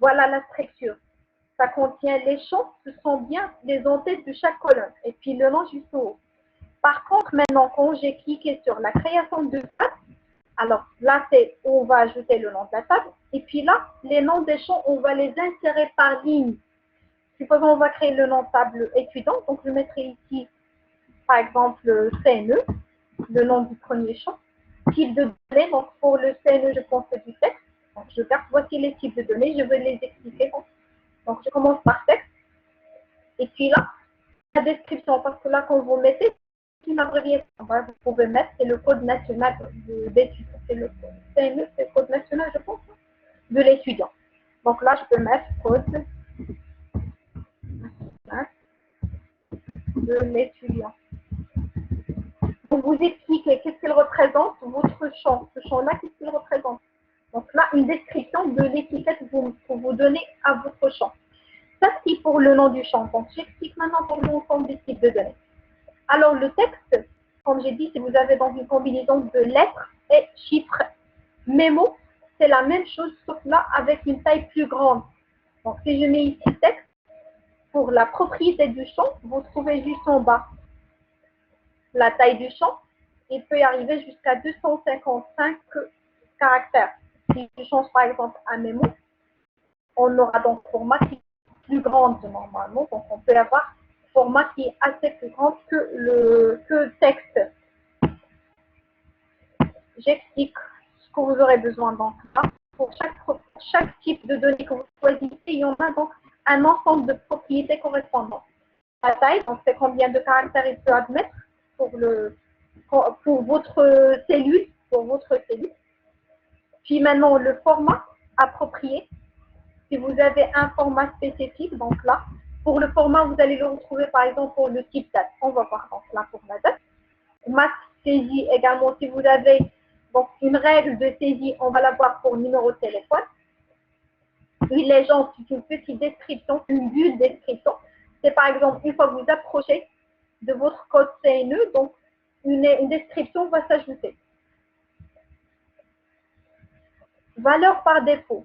A: voilà la structure. Ça contient les champs, ce sont bien les en-têtes de chaque colonne, et puis le nom juste au haut. Par contre, maintenant, quand j'ai cliqué sur la création de table, alors là, on va ajouter le nom de la table, et puis là, les noms des champs, on va les insérer par ligne. Supposons on va créer le nom de table étudiant, donc je mettrai ici, par exemple, CNE, le nom du premier champ. Type de données, donc pour le CNE, je pense du texte. Donc je garde, voici les types de données, je vais les expliquer. Donc je commence par texte. Et puis là, la description, parce que là, quand vous mettez une abréviation, vous pouvez mettre, c'est le code national d'études. C'est le CNE, c'est le code national, je pense, de l'étudiant. Donc là, je peux mettre code de l'étudiant. Pour vous expliquer qu'est-ce qu'il représente, votre champ. Ce champ-là, qu'est-ce qu'il représente? Donc là, une description de l'étiquette pour vous donner à votre champ. Ça, c'est pour le nom du champ. Donc, j'explique maintenant pour l'ensemble des types de données. Alors, le texte, comme j'ai dit, si vous avez dans une combinaison de lettres et chiffres, mémo, c'est la même chose, sauf là, avec une taille plus grande. Donc, si je mets ici texte, pour la propriété du champ, vous trouvez juste en bas la taille du champ. Il peut y arriver jusqu'à 255 caractères. Si je change par exemple un mémo, on aura donc format qui est plus grande normalement. Donc on peut avoir format qui est assez plus grand que le texte. J'explique ce que vous aurez besoin donc là. Pour chaque type de données que vous choisissez, il y en a donc un ensemble de propriétés correspondantes. La taille, donc c'est combien de caractères il peut admettre pour votre cellule, Puis maintenant le format approprié. Si vous avez un format spécifique, donc là, pour le format, vous allez le retrouver par exemple pour le type date. On va voir donc là pour la date. Max saisie également, si vous avez donc une règle de saisie, on va l'avoir pour numéro de téléphone. Une légende, c'est une petite description, une bulle description. C'est par exemple, une fois que vous approchez de votre code CNE, donc une description va s'ajouter. Valeur par défaut.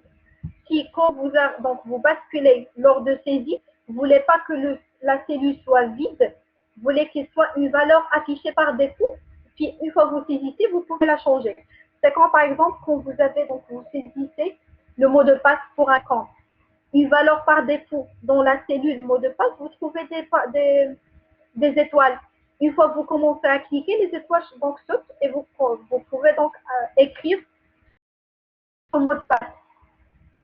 A: Si quand vous basculez lors de saisie, vous ne voulez pas que la cellule soit vide, vous voulez qu'il soit une valeur affichée par défaut, puis une fois que vous saisissez, vous pouvez la changer. C'est quand par exemple, quand vous saisissez le mot de passe pour un compte. Une valeur par défaut dans la cellule mot de passe, vous trouvez des étoiles. Une fois que vous commencez à cliquer, les étoiles donc sautent et vous pouvez donc écrire son mot de passe.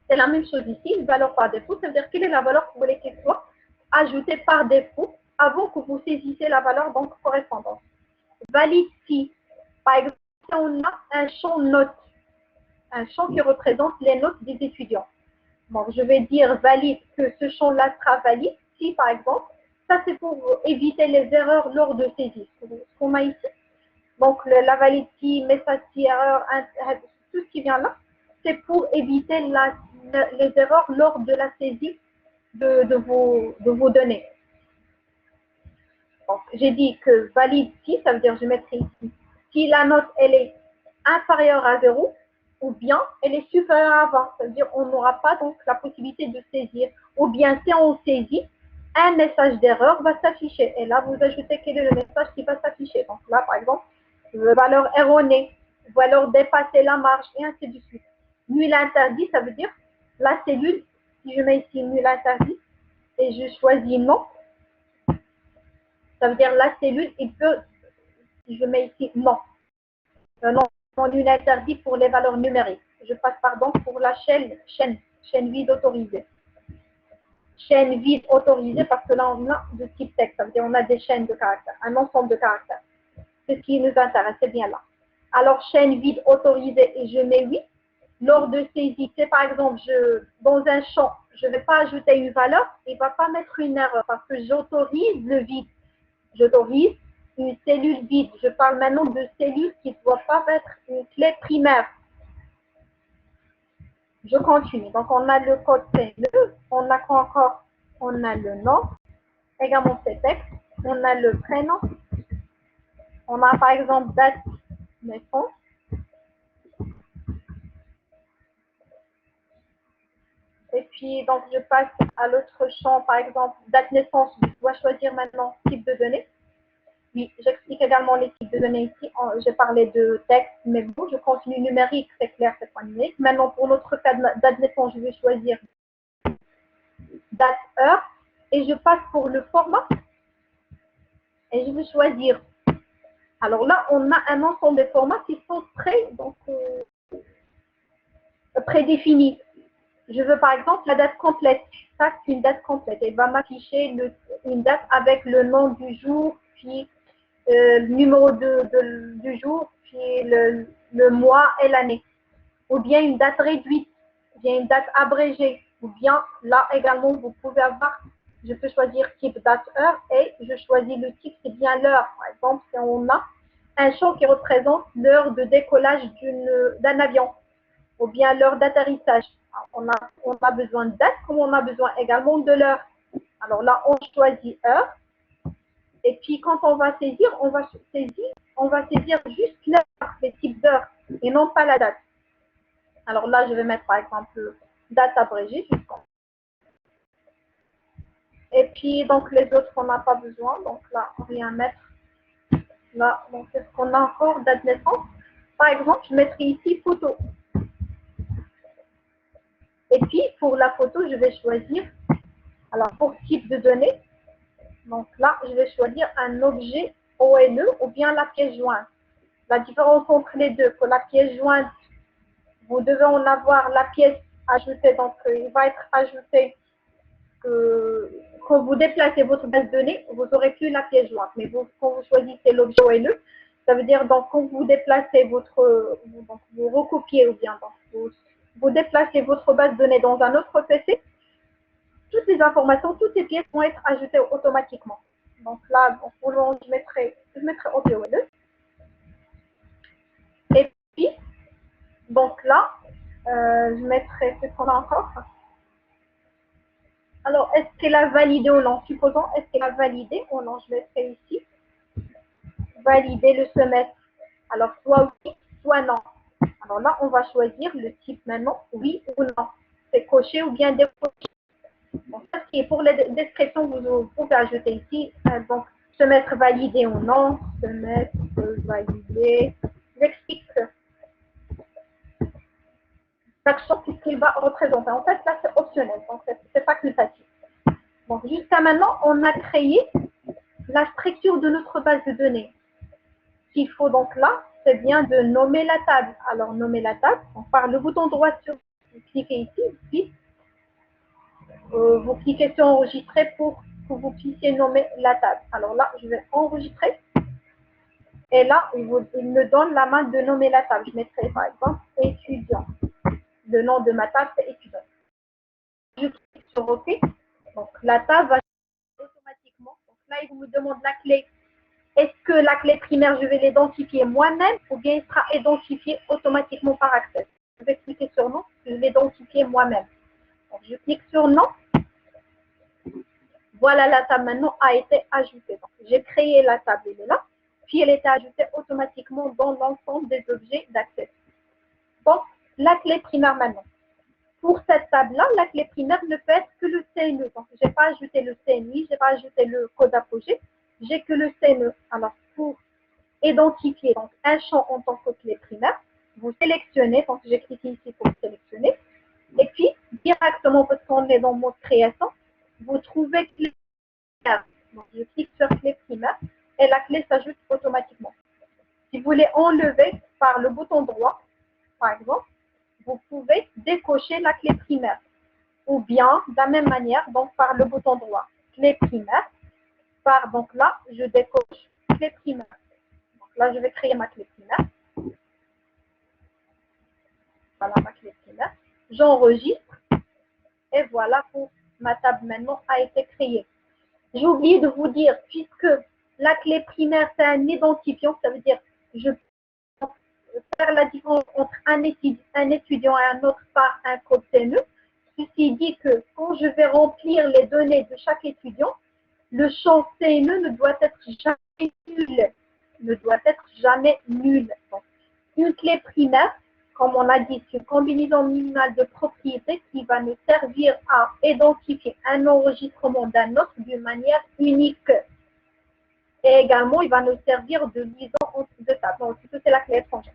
A: C'est la même chose ici, une valeur par défaut, ça veut dire quelle est la valeur que vous voulez qu'elle soit ajoutée par défaut avant que vous saisissez la valeur donc correspondante. Valide si, par exemple, on a un champ notes, un champ qui représente les notes des étudiants. Donc, je vais dire valide que ce champ-là sera valide si, par exemple, ça c'est pour éviter les erreurs lors de saisie. Ce qu'on a ici. Donc, la valide si, message si, erreur, tout ce qui vient là, c'est pour éviter les erreurs lors de la saisie de vos données. Donc, j'ai dit que valide si, ça veut dire je mettrai ici. Si la note, elle est inférieure à 0, ou bien elle est supérieure à 20, ça veut dire on n'aura pas donc la possibilité de saisir. Ou bien si on saisit, un message d'erreur va s'afficher. Et là, vous ajoutez quel est le message qui va s'afficher. Donc là, par exemple, valeur erronée, valeur dépasser la marge, et ainsi de suite. Nul interdit, ça veut dire la cellule, si je mets ici nul interdit, et je choisis non, ça veut dire la cellule, il peut, si je mets ici non, non nul interdit pour les valeurs numériques. Je passe pardon pour la chaîne vide autorisée. Chaîne vide autorisée parce que là on a de type texte, ça veut dire on a des chaînes de caractères, un ensemble de caractères. C'est ce qui nous intéresse, c'est bien là. Alors chaîne vide autorisée et je mets oui. Lors de saisie, c'est par exemple, dans un champ, je ne vais pas ajouter une valeur, il ne va pas mettre une erreur parce que j'autorise le vide. J'autorise une cellule vide. Je parle maintenant de cellules qui ne doivent pas être une clé primaire. Je continue. Donc, on a le code CNE, on a quoi encore? On a le nom, également ces textes, on a le prénom, on a par exemple date de naissance. Et puis, donc, je passe à l'autre champ, par exemple, date de naissance, je dois choisir maintenant type de données. Oui, j'explique également les types de données ici. J'ai parlé de texte, mais bon, je continue numérique, c'est clair, c'est pas numérique. Maintenant, pour notre cas de date de naissance, je vais choisir date, heure, et je passe pour le format, et je vais choisir. Alors là, on a un ensemble de formats qui sont prédéfinis. Je veux par exemple la date complète. Ça, c'est une date complète. Elle va m'afficher une date avec le nom du jour, puis le numéro du jour, puis le mois et l'année. Ou bien une date réduite, ou bien une date abrégée. Ou bien là également, vous pouvez avoir, je peux choisir type date heure et je choisis le type, c'est bien l'heure. Par exemple, si on a un champ qui représente l'heure de décollage d'un avion ou bien l'heure d'atterrissage. On a besoin de date comme on a besoin également de l'heure. Alors là, on choisit heure. Et puis, quand on va saisir, on va saisir juste l'heure, le type d'heure, et non pas la date. Alors là, je vais mettre par exemple date abrégée. Et puis, donc, les autres, on n'a pas besoin. Donc là, rien mettre. Là, donc, est-ce qu'on a encore date de naissance? Par exemple, je mettrai ici photo. Et puis, pour la photo, je vais choisir, alors pour type de données, donc là, je vais choisir un objet OLE ou bien la pièce jointe. La différence entre les deux, que la pièce jointe, vous devez en avoir la pièce ajoutée, donc il va être ajouté quand vous déplacez votre base de données, vous n'aurez plus la pièce jointe. Mais vous, quand vous choisissez l'objet OLE, ça veut dire donc quand vous déplacez donc vous recopiez ou bien donc vous déplacez votre base de données dans un autre PC, toutes les informations, toutes les pièces vont être ajoutées automatiquement. Donc là, donc, pour le moment, je mettrai objet OLE. Et puis, donc là, je mettrai ce qu'on a encore. Alors, est-ce qu'elle a validé ou non? Supposons, est-ce qu'elle a validé ou non? Je mettrai ici. Valider le semestre. Alors, soit oui, soit non. Alors là, on va choisir le type maintenant, oui ou non. C'est coché ou bien décoché. Donc, ça, c'est pour les descriptions, vous pouvez ajouter ici. Donc, semestre validé ou non, semestre validé. J'explique chaque chose qu'il va représenter. En fait, là, c'est optionnel, donc c'est facultatif. Donc, jusqu'à maintenant, on a créé la structure de notre base de données. Ce qu'il faut donc là, c'est bien de nommer la table. Alors, nommer la table, on part le bouton droit sur, vous cliquez ici, puis vous cliquez sur enregistrer pour que vous puissiez nommer la table. Alors là, je vais enregistrer. Et là, il me donne la main de nommer la table. Je mettrai par exemple étudiant. Le nom de ma table, c'est étudiant. Je clique sur OK. Donc, la table va automatiquement. Donc là, il me demande la clé. Est-ce que la clé primaire, je vais l'identifier moi-même ou bien il sera identifié automatiquement par Access? Je vais cliquer sur non, je vais l'identifier moi-même. Donc, je clique sur non. Voilà, la table maintenant a été ajoutée. J'ai créé la table, elle est là. Puis, elle est ajoutée automatiquement dans l'ensemble des objets d'accès. Donc, la clé primaire maintenant. Pour cette table-là, la clé primaire ne peut être que le CNE. Donc, je n'ai pas ajouté le CNI, je n'ai pas ajouté le code apogée, j'ai que le CNE. Alors, pour identifier donc, un champ en tant que clé primaire, vous sélectionnez, donc j'ai cliqué ici pour sélectionner, et puis directement, parce qu'on est dans mode création, vous trouvez clé primaire. Donc, je clique sur clé primaire et la clé s'ajoute automatiquement. Si vous voulez enlever par le bouton droit, par exemple, vous pouvez décocher la clé primaire. Ou bien, de la même manière, donc par le bouton droit, clé primaire. Donc là, je décoche clé primaire. Donc là, je vais créer ma clé primaire. Voilà ma clé primaire. J'enregistre. Et voilà, pour ma table maintenant a été créée. J'ai oublié de vous dire, puisque la clé primaire, c'est un identifiant, ça veut dire je peux faire la différence entre un étudiant et un autre par un code CNE. Ceci dit que quand je vais remplir les données de chaque étudiant, le champ CNE ne doit être jamais nul. Ne doit être jamais nul. Donc, une clé primaire, comme on a dit, c'est une combinaison minimale de propriétés qui va nous servir à identifier un enregistrement d'un autre d'une manière unique. Et également, il va nous servir de liaison entre deux tables. Donc, c'est la clé étrangère.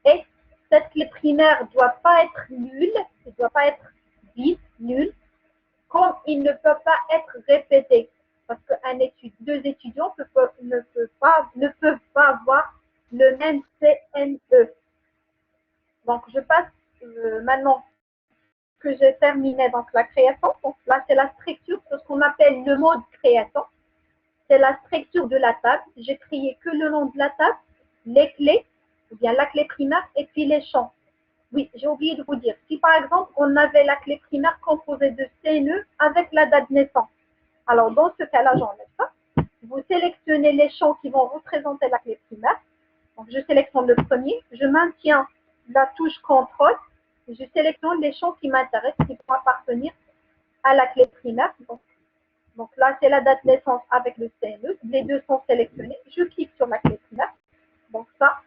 A: Et cette clé primaire ne doit pas être nulle, ne doit pas être vide, nulle, comme il ne peut pas être répété. Parce que deux étudiants ne peuvent pas avoir le même CNE. Donc, je passe maintenant que j'ai terminé donc, la création. Donc, là, c'est la structure, c'est ce qu'on appelle le mode création. C'est la structure de la table. J'ai créé que le nom de la table, les clés, ou bien la clé primaire, et puis les champs. Oui, j'ai oublié de vous dire. Si par exemple, on avait la clé primaire composée de CNE avec la date de naissance, alors dans ce cas-là, j'enlève ça. Vous sélectionnez les champs qui vont représenter la clé primaire. Donc, je sélectionne le premier. Je maintiens la touche contrôle. Je sélectionne les champs qui m'intéressent, qui vont appartenir à la clé primaire. Donc là, c'est la date de naissance avec le CNE. Les deux sont sélectionnés. Je clique sur la clé primaire. Donc ça,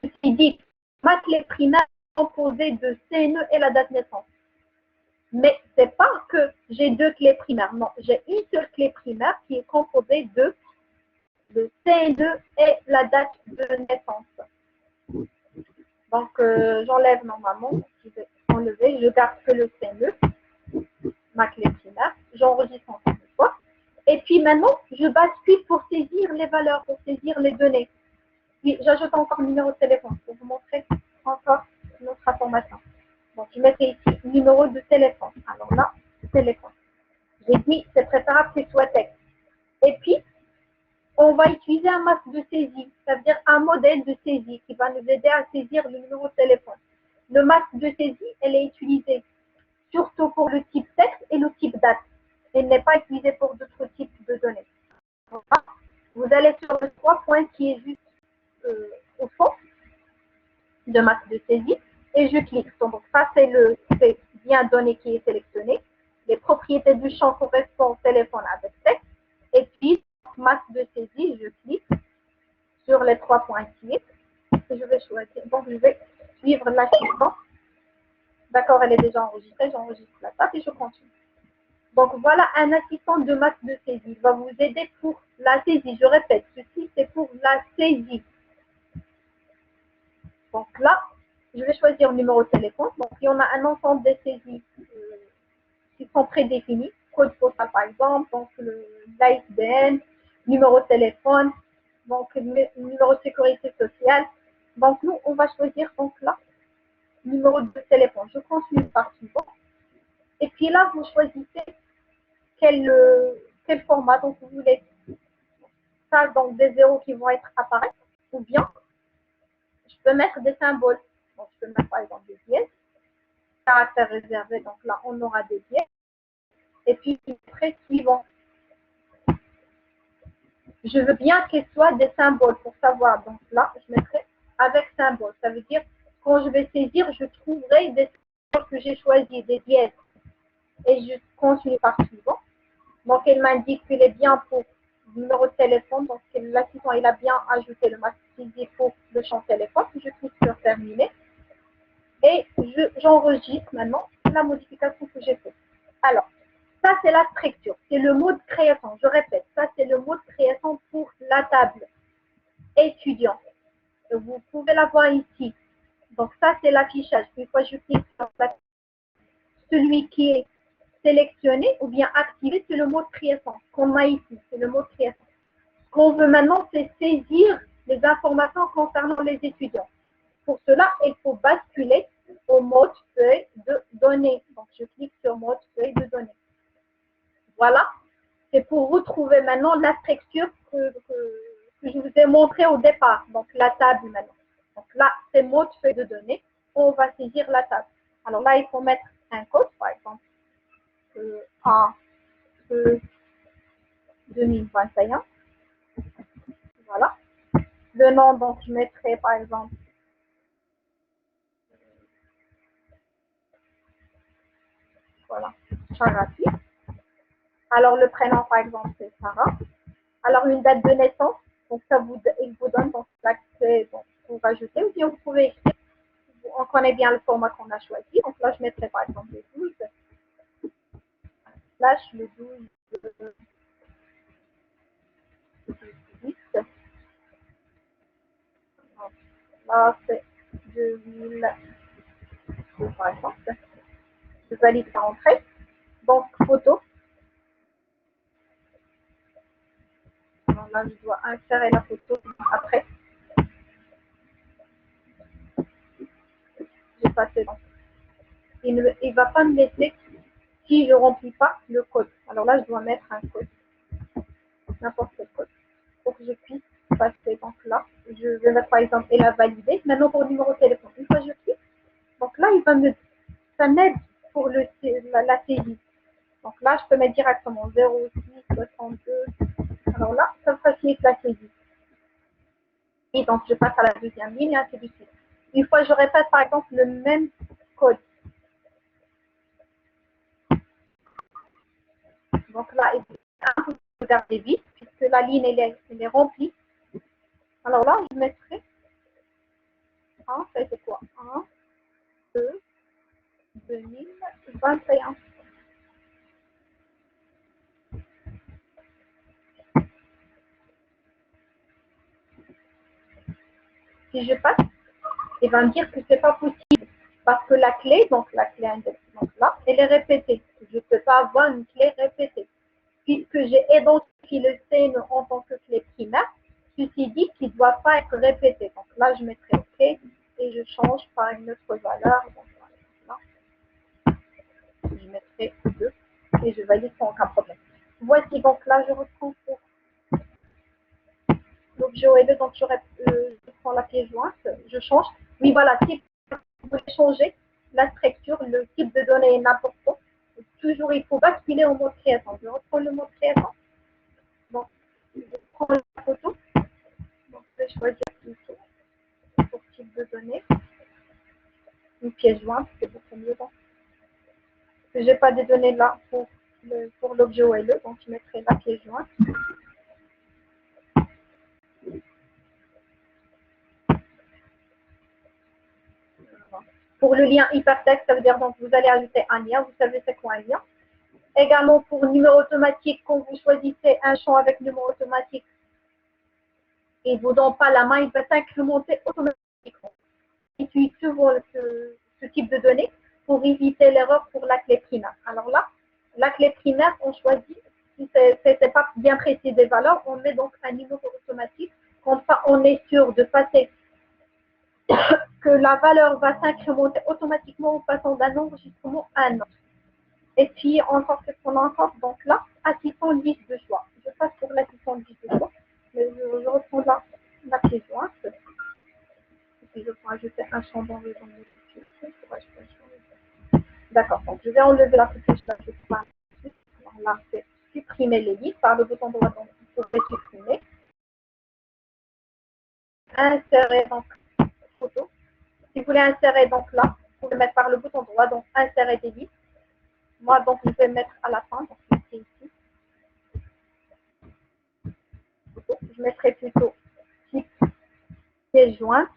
A: ceci dit, ma clé primaire est composée de CNE et la date de naissance. Mais ce n'est pas que j'ai deux clés primaires. Non, j'ai une seule clé primaire qui est composée de le CN2 et la date de naissance. Donc, j'enlève normalement, je vais enlever, je garde que le CN2, ma clé primaire, j'enregistre encore une fois. Et puis maintenant, je bascule pour saisir les valeurs, pour saisir les données. Puis, j'ajoute encore le numéro de téléphone pour vous montrer encore notre information. Donc, je mettrai ici numéro de téléphone. Alors là, téléphone. J'ai dit, c'est préférable qu'il soit texte. Et puis, on va utiliser un masque de saisie, c'est-à-dire un modèle de saisie qui va nous aider à saisir le numéro de téléphone. Le masque de saisie, elle est utilisée surtout pour le type texte et le type date. Elle n'est pas utilisée pour d'autres types de données. Vous allez sur le 3 points qui est juste au fond de masque de saisie et je clique. Donc ça, c'est bien donné qui est sélectionné. Les propriétés du champ correspondent au téléphone avec texte. Et puis, masque de saisie, je clique sur les 3 points ici. Et je vais choisir. Donc, je vais suivre l'assistant. D'accord, elle est déjà enregistrée. J'enregistre la table et je continue. Donc, voilà un assistant de masque de saisie. Il va vous aider pour la saisie. Je répète, ceci, c'est pour la saisie. Donc là, je vais choisir le numéro de téléphone. Donc, il y en a un ensemble de saisies qui sont prédéfinis. Code postal, par exemple, donc l'ISBN, numéro de téléphone, donc numéro de sécurité sociale. Donc, nous, on va choisir donc là, numéro de téléphone. Je continue par suivant. Et puis là, vous choisissez quel format donc vous voulez. Ça, donc des zéros qui vont être apparaître, ou bien je peux mettre des symboles. Donc, je peux mettre par exemple des dièses, caractère réservé, donc là, on aura des dièses. Et puis, après, suivant. Je veux bien qu'il soit des symboles pour savoir. Donc là, je mettrai avec symbole. Ça veut dire, quand je vais saisir, je trouverai des symboles que j'ai choisis, des dièses. Et je continue par suivant. Donc, elle m'indique qu'il est bien pour le numéro de téléphone. Donc, l'assistant, il a bien ajouté le masque saisie pour le champ téléphone. Je clique sur terminer. Et j'enregistre maintenant la modification que j'ai faite. Alors, ça, c'est la structure. C'est le mot de création. Je répète, ça, c'est le mot de création pour la table étudiant. Vous pouvez la voir ici. Donc, ça, c'est l'affichage. Une fois que je clique sur celui qui est sélectionné ou bien activé, c'est le mot de création qu'on a ici. C'est le mot de création. Ce qu'on veut maintenant, c'est saisir les informations concernant les étudiants. Pour cela, il faut basculer au mode feuille de données. Donc, je clique sur mode feuille de données. Voilà. C'est pour retrouver maintenant la structure que je vous ai montré au départ. Donc, la table maintenant. Donc là, c'est mode feuille de données. On va saisir la table. Alors là, il faut mettre un code, par exemple, A 2021. Voilà. Le nom, donc, je mettrai, par exemple, voilà, Charafi. Alors, le prénom, par exemple, c'est Sarah. Alors, une date de naissance, donc il vous donne donc l'accès pour rajouter, ou bien vous pouvez écrire. On connaît bien le format qu'on a choisi. Donc là, je mettrai par exemple le 12, slash le 12, 10. Donc, là, c'est 2000, par exemple. Je valide par entrée. Donc, photo. Donc là, je dois insérer la photo après. J'ai passé donc. Il ne va pas me laisser si je ne remplis pas le code. Alors là, je dois mettre un code, n'importe quel code, pour que je puisse passer. Donc là, je vais mettre par exemple, elle a validé. Maintenant, pour le numéro de téléphone, une fois que je clique, donc là, ça m'aide pour la saisie. Donc là, je peux mettre directement 06 62. Alors là, ça me facilite la saisie. Et donc, je passe à la deuxième ligne et ainsi de suite. Une fois, je répète par exemple le même code. Donc là, il faut regarder vite, puisque la ligne elle est remplie. Alors là, je mettrai 1, ça c'est quoi 1, 2, 2021. Si je passe, il va me dire que c'est pas possible. Parce que la clé, donc la clé index, donc là, elle est répétée. Je ne peux pas avoir une clé répétée. Puisque j'ai identifié le CNE en tant que clé primaire, ceci dit qu'il ne doit pas être répété. Donc là, je mettrai OK et je change par une autre valeur. Donc là, je mettrai 2 et je valide sans aucun problème. Voici, donc là, je reprends pour l'objet OLE, donc je prends la pièce jointe, je change. Oui, voilà, si vous voulez changer la structure, le type de données est important. Toujours, il faut basculer au mode création. Je reprends le mode création. Donc, je prends la photo. Donc, je vais choisir plutôt pour type de données. Une pièce jointe, c'est beaucoup mieux. Donc, je n'ai pas de données là pour l'objet OLE, donc je mettrai la pièce jointe. Pour le lien hypertexte, ça veut dire donc vous allez ajouter un lien. Vous savez c'est quoi un lien. Également pour numéro automatique, quand vous choisissez un champ avec numéro automatique et vous ne donne pas la main, il va s'incrémenter automatiquement. Utilisez souvent ce type de données pour éviter l'erreur pour la clé primaire. Alors là, la clé primaire, on choisit, si ce n'est pas bien précis des valeurs, on met donc un numéro automatique. Comme ça, on est sûr de passer que la valeur va s'incrémenter automatiquement en passant d'un enregistrement à un autre. Et puis, encore, qu'est-ce qu'on a encore? Donc là, assistant liste de choix. Je passe pour l'assistant liste de choix. Mais je reprends là la pièce jointe. Et puis, je peux ajouter un champ dans le D'accord. Donc, je vais enlever la petite je l'ajoute pas. Alors là, c'est supprimer les listes par le bouton droit. Donc, vous pouvez supprimer. Insérer donc photo. Si vous voulez insérer donc là, vous pouvez mettre par le bouton droit. Donc, insérer des listes. Moi, donc, je vais mettre à la fin. Donc, c'est ici. Je mettrai plutôt type pièce jointe.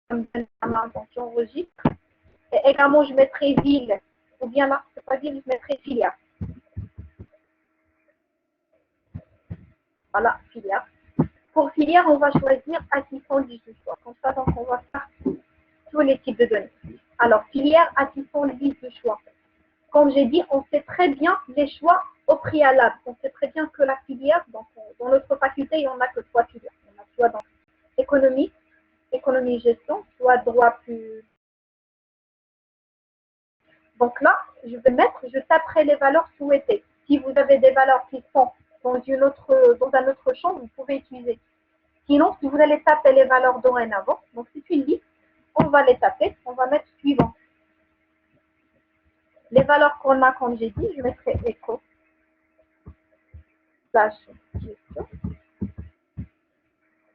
A: Donc, j'enregistre. Et également, je mettrai ville. Ou bien là, c'est pas ville, je mettrai filière. Voilà, filière. Pour filière, on va choisir assistant du choix. Comme ça, donc, on va faire tous les types de données. Alors, filière, assistant liste de choix. Comme j'ai dit, on sait très bien les choix au préalable. On sait très bien que la filière, donc, dans notre faculté, il n'y en a que 3 filières. On a soit dans économie, gestion, soit droit plus. Donc là, je taperai les valeurs souhaitées. Si vous avez des valeurs qui sont dans un autre champ, vous pouvez utiliser. Sinon, si vous allez taper les valeurs dorénavant, donc c'est une liste, on va les taper, on va mettre suivant. Les valeurs qu'on a, comme j'ai dit, je mettrai écho, slash gestion.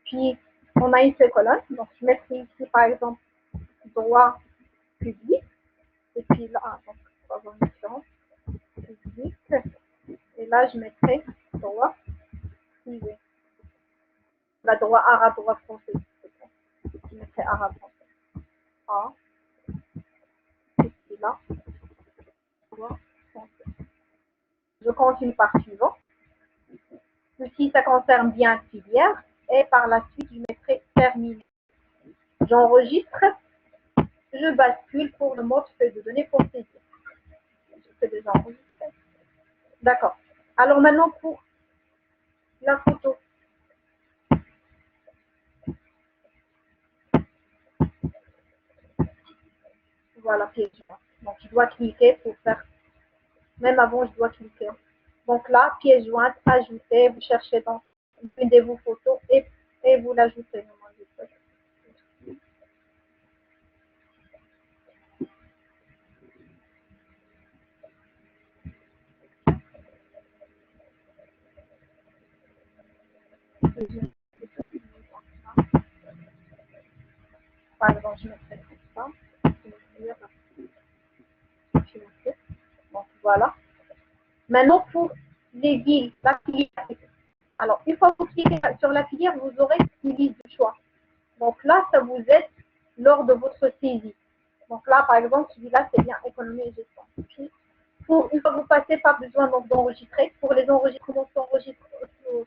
A: Puis, on a une seule colonne, donc je mettrai ici, par exemple, droit public. Et puis là, donc, on va avoir une différence. Public. Et là, je mettrai droit privé. La droit arabe, droit français. Je mettrai arabe français. A. Et puis là, droit français. Je continue par suivant. Ceci, ça concerne bien filière. Et par la suite, je mettrai terminé. J'enregistre. Je bascule pour le mode feuille de données pour saisir. Je fais déjà enregistrer. D'accord. Alors maintenant, pour la photo. Voilà, pièce jointe. Donc, je dois cliquer pour faire. Même avant, je dois cliquer. Donc là, pièce jointe, ajouter. Vous cherchez dans une de vos photos et vous l'ajoutez. Par exemple, je mettrai comme ça. Donc voilà. Maintenant, pour les villes, la filière. Alors, une fois que vous cliquez sur la filière, vous aurez une liste de choix. Donc là, ça vous aide lors de votre saisie. Donc là, par exemple, celui-là, c'est bien économie et gestion. Puis, une fois que vous passez, pas besoin d'enregistrer. Pour les enregistrements,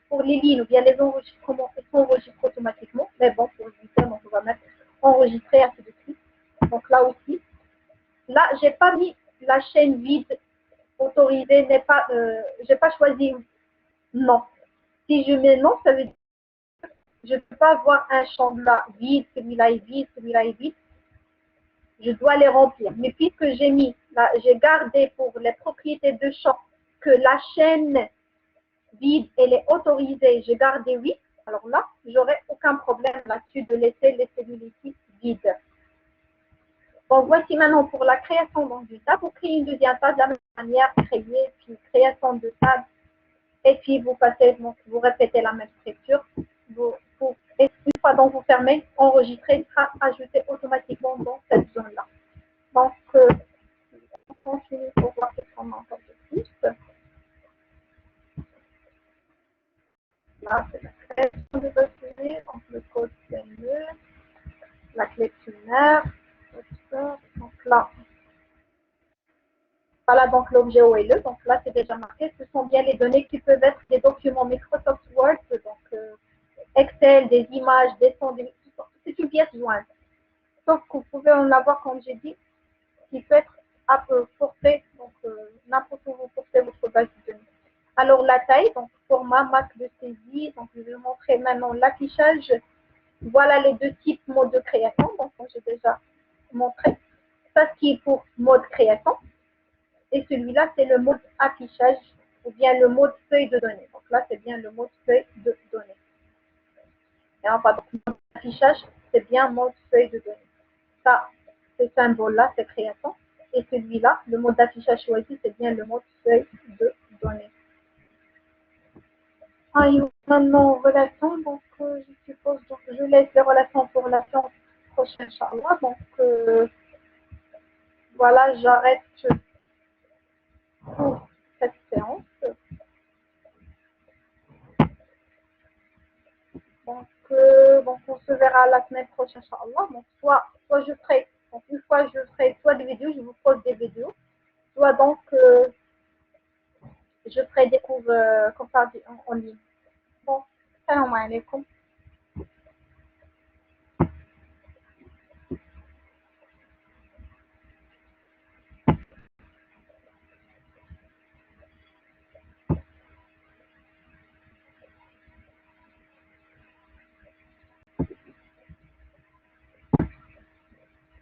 A: pour les lignes ou bien les enregistrements, ils s'enregistrent automatiquement. Mais bon, pour éviter, enregistrer, ainsi de suite. Donc là aussi. Là, j'ai pas mis la chaîne vide autorisée, j'ai pas choisi non. Si je mets non, ça veut dire que je ne peux pas avoir un champ là vide, celui-là est vide, celui-là est vide. Je dois les remplir. Mais puisque j'ai gardé pour les propriétés de champ que la chaîne vide, elle est autorisée, j'ai gardé oui, alors là, j'aurai aucun problème là-dessus de laisser les cellules ici vides. Donc, voici maintenant pour la création d'une table. Vous créez une deuxième table de la même manière, créer, puis création de table. Et puis, vous passez, donc, vous répétez la même structure. Et une fois donc vous fermez, enregistrer sera ajouté automatiquement dans cette zone-là. Donc, on continue pour voir ce qu'on a encore de plus. Là, c'est la création de basculer. Donc, le code CME, la clé primaire. Donc là, voilà donc l'objet OLE. Donc là, c'est déjà marqué. Ce sont bien les données qui peuvent être des documents Microsoft Word, donc Excel, des images, des sons, c'est une pièce jointe. Sauf que vous pouvez en avoir, comme j'ai dit, qui peut être à peu porté, donc n'importe où vous portez votre base de données. Alors la taille, donc format, marque de saisie, donc je vais vous montrer maintenant l'affichage. Voilà les deux types mode de création, donc j'ai déjà montré. Ça, ce qui est pour mode création. Et celui-là, c'est le mode affichage ou bien le mode feuille de données. Donc là, c'est bien le mode feuille de données. Et enfin, donc, le mode affichage, c'est bien mode feuille de données. Ça, ce symbole-là, c'est création. Et celui-là, le mode d'affichage choisi, c'est bien le mode feuille de données. Ah, et maintenant, relations, donc je suppose, donc je laisse les relations pour la séance prochaine, Inch'Allah. Donc voilà, j'arrête pour cette séance. Donc on se verra la semaine prochaine, Inch'Allah. Donc soit je ferai, donc une fois je ferai soit des vidéos, je vous pose des vidéos, soit donc je ferai des cours comme ça en ligne. Bon, salam alaikum.